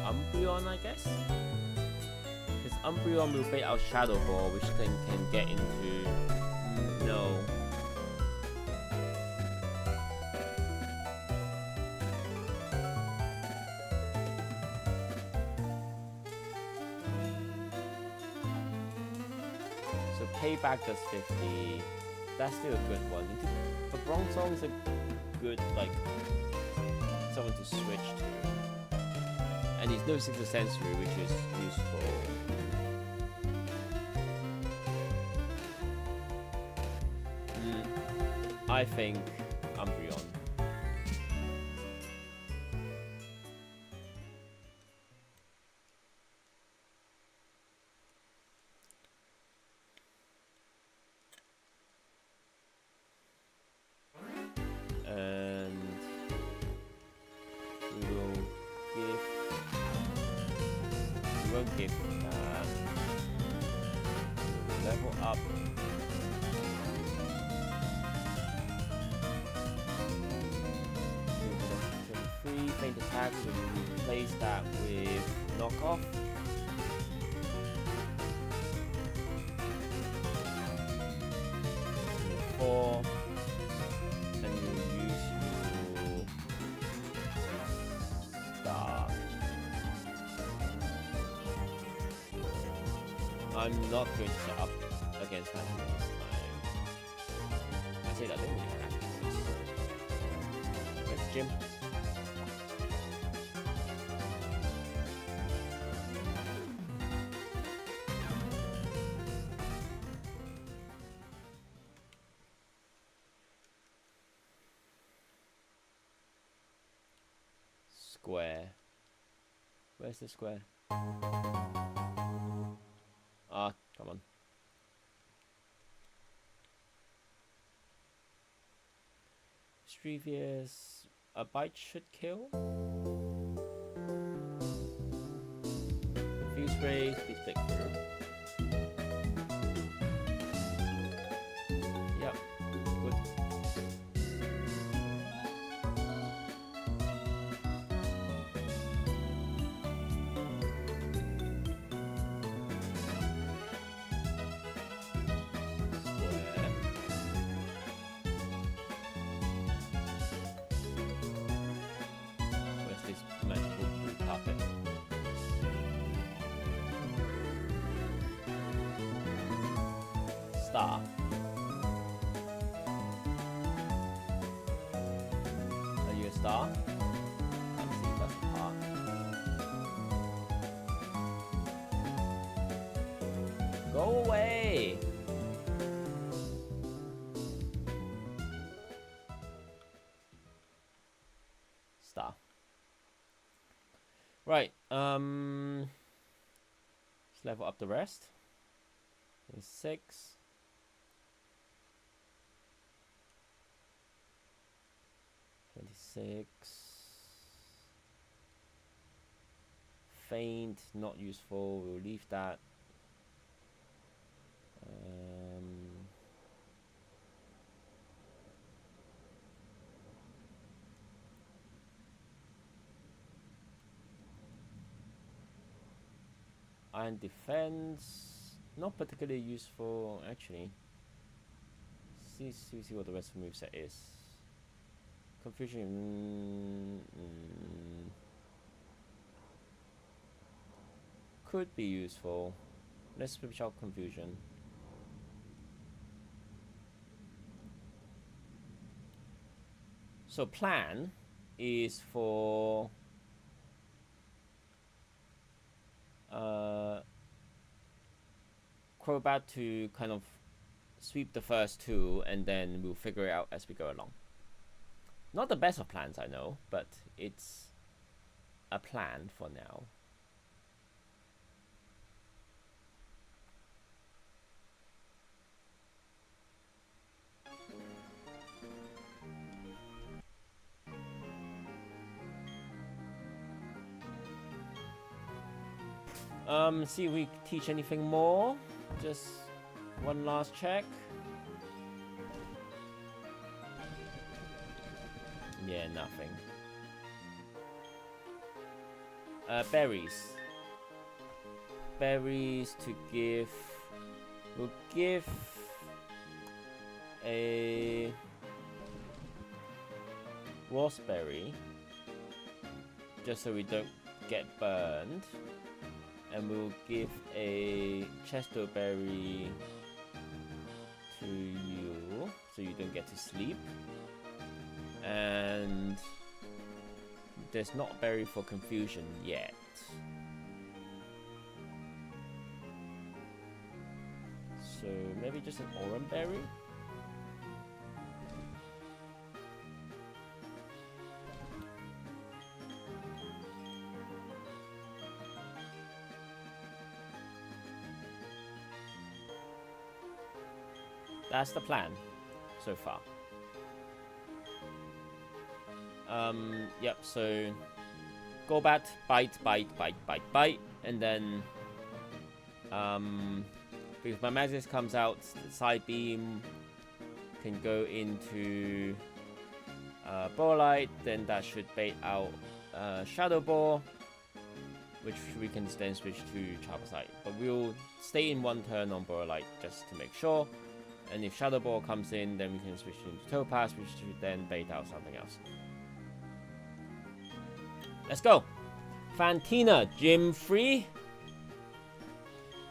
Umbreon, I guess, because Umbreon will bait our Shadow Ball, which thing can get into no. Payback does 50. That's still a good one. But Bronzong's a good, like, someone to switch to. And he's no Sixth Sensory, which is useful. I think Umbreon. Level up. Free Faint Attack, so we replace that with Knockoff. Four, and you use your Star. I'm not going to set up against that this time. I say that, don't we? Where's Jim? Square. Where's the square? Ah, come on. Previous, a bite should kill. Fuse Ray, Speed Flicker. Yep, good. Star. Are you a star? Can't see that part. Go away! Star. Right, let's level up the rest. 6. 26. Faint, not useful. We'll leave that. Iron Defense, not particularly useful actually. See what the rest of the moveset is. Confusion could be useful. Let's switch out Confusion. So plan is for Crobat to kind of sweep the first two, and then we'll figure it out as we go along. Not the best of plans, I know, but it's a plan for now. See if we teach anything more. Just one last check. Yeah, nothing. Berries. Berries to give. We'll give a raspberry, just so we don't get burned. And we'll give a chesterberry to you, so you don't get to sleep. And there's not a berry for confusion yet. So maybe just an orange berry? That's the plan so far. Yep, so Golbat, bite, and then because my Magis comes out, the side beam can go into Borlight, then that should bait out Shadow Ball, which we can then switch to Charbicide. But we'll stay in one turn on Borlight just to make sure. And if Shadow Ball comes in, then we can switch into Topaz, which should then bait out something else. Let's go! Fantina, gym free.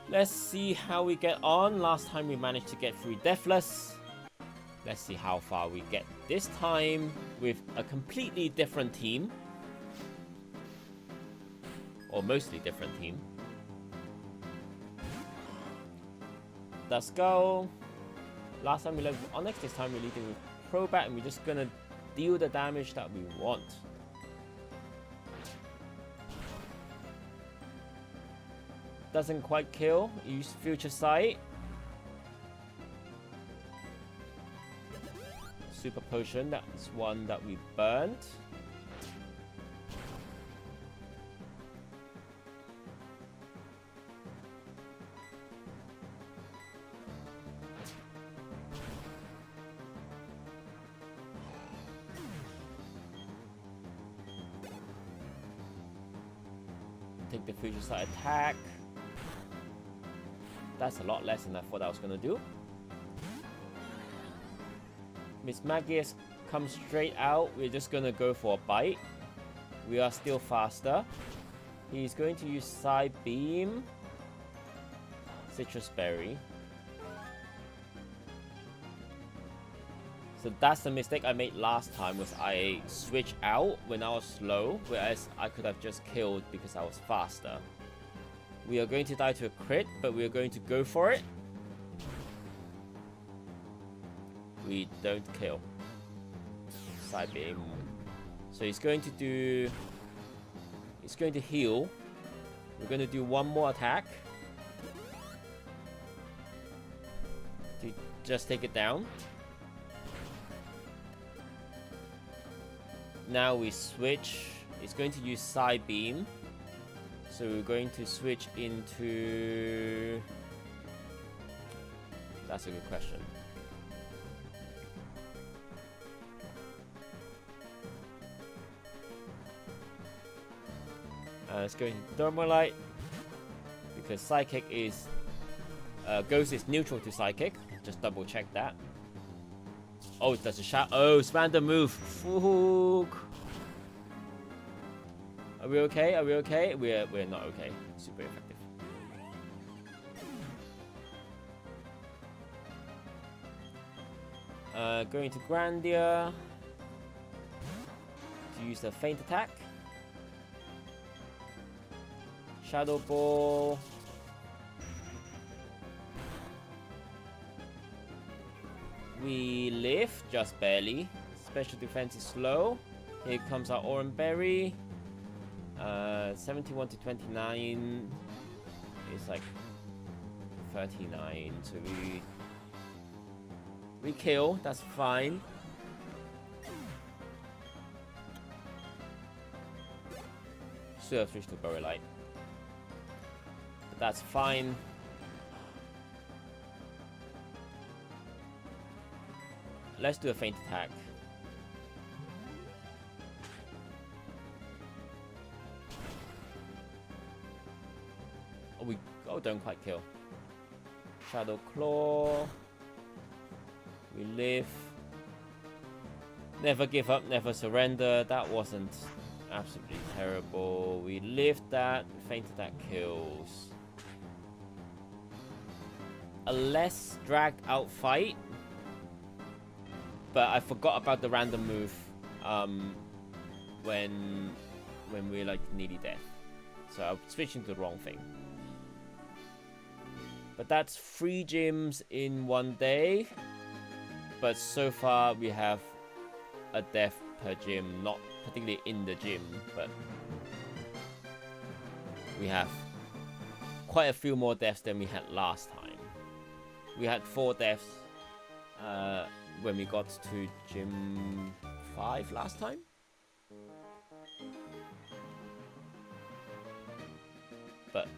Let's see how we get on. Last time we managed to get through Deathless. Let's see how far we get this time with a completely different team. Or mostly different team. Let's go. Last time we led with Onyx, this time we're leading with Crobat, and we're just gonna deal the damage that we want. Doesn't quite kill. Use Future Sight. Super Potion, that's one that we burnt. Take the Future Sight attack. That's a lot less than I thought I was gonna do. Miss Magius comes straight out. We're just gonna go for a bite. We are still faster. He's going to use Side Beam. Citrus Berry. So that's the mistake I made last time, was I switched out when I was slow, whereas I could have just killed because I was faster. We are going to die to a crit, but we are going to go for it. We don't kill. Side Beam. So he's going to do... He's going to heal. We're going to do one more attack. To just take it down. Now we switch. It's going to use Side Beam. So we're going to switch into... That's a good question. Let's go into Thermalite. Because Psychic is... Ghost is neutral to Psychic. Just double check that. Oh, it does a shot. Oh, random move. Fuck. Are we okay? Are we okay? We're not okay. Super effective. Going to Grandia to use the feint attack. Shadow Ball. We live, just barely. Special defense is slow. Here comes our Oran Berry. 71 to 29 is like 39. So we kill, that's fine. Still have switched to Berry Light. But that's fine. Let's do a feint attack. Oh, don't quite kill. Shadow Claw. We live. Never give up, never surrender. That wasn't absolutely terrible. We lived that. Feint attack kills. A less dragged out fight. But I forgot about the random move when we're like nearly dead. So I'm switching to the wrong thing. But that's 3 gyms in 1 day. But so far we have a death per gym, not particularly in the gym, but we have quite a few more deaths than we had last time. We had 4 deaths when we got to gym 5 last time. But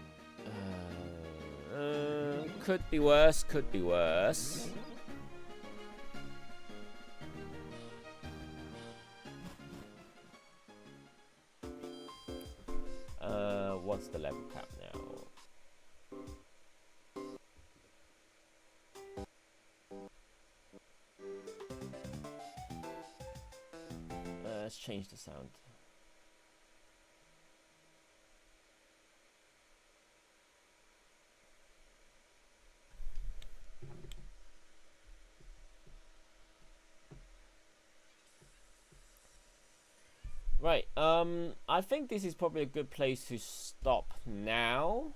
could be worse, could be worse. What's the level cap now? Let's change the sound. Right, I think this is probably a good place to stop now.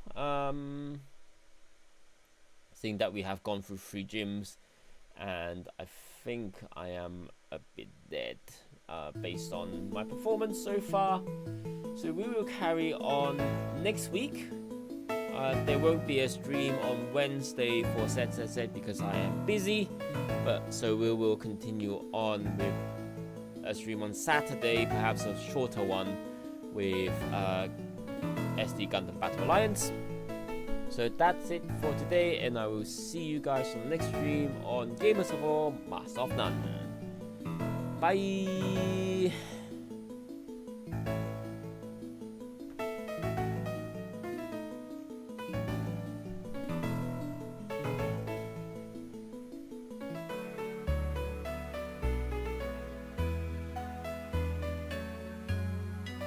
Seeing that we have gone through 3 gyms, and I think I am a bit dead based on my performance so far. So we will carry on next week. There won't be a stream on Wednesday for ZZZ because I am busy, but so we will continue on with a stream on Saturday, perhaps a shorter one with SD Gundam Battle Alliance. So that's it for today, and I will see you guys on the next stream on Gamers of War Master of None. Bye!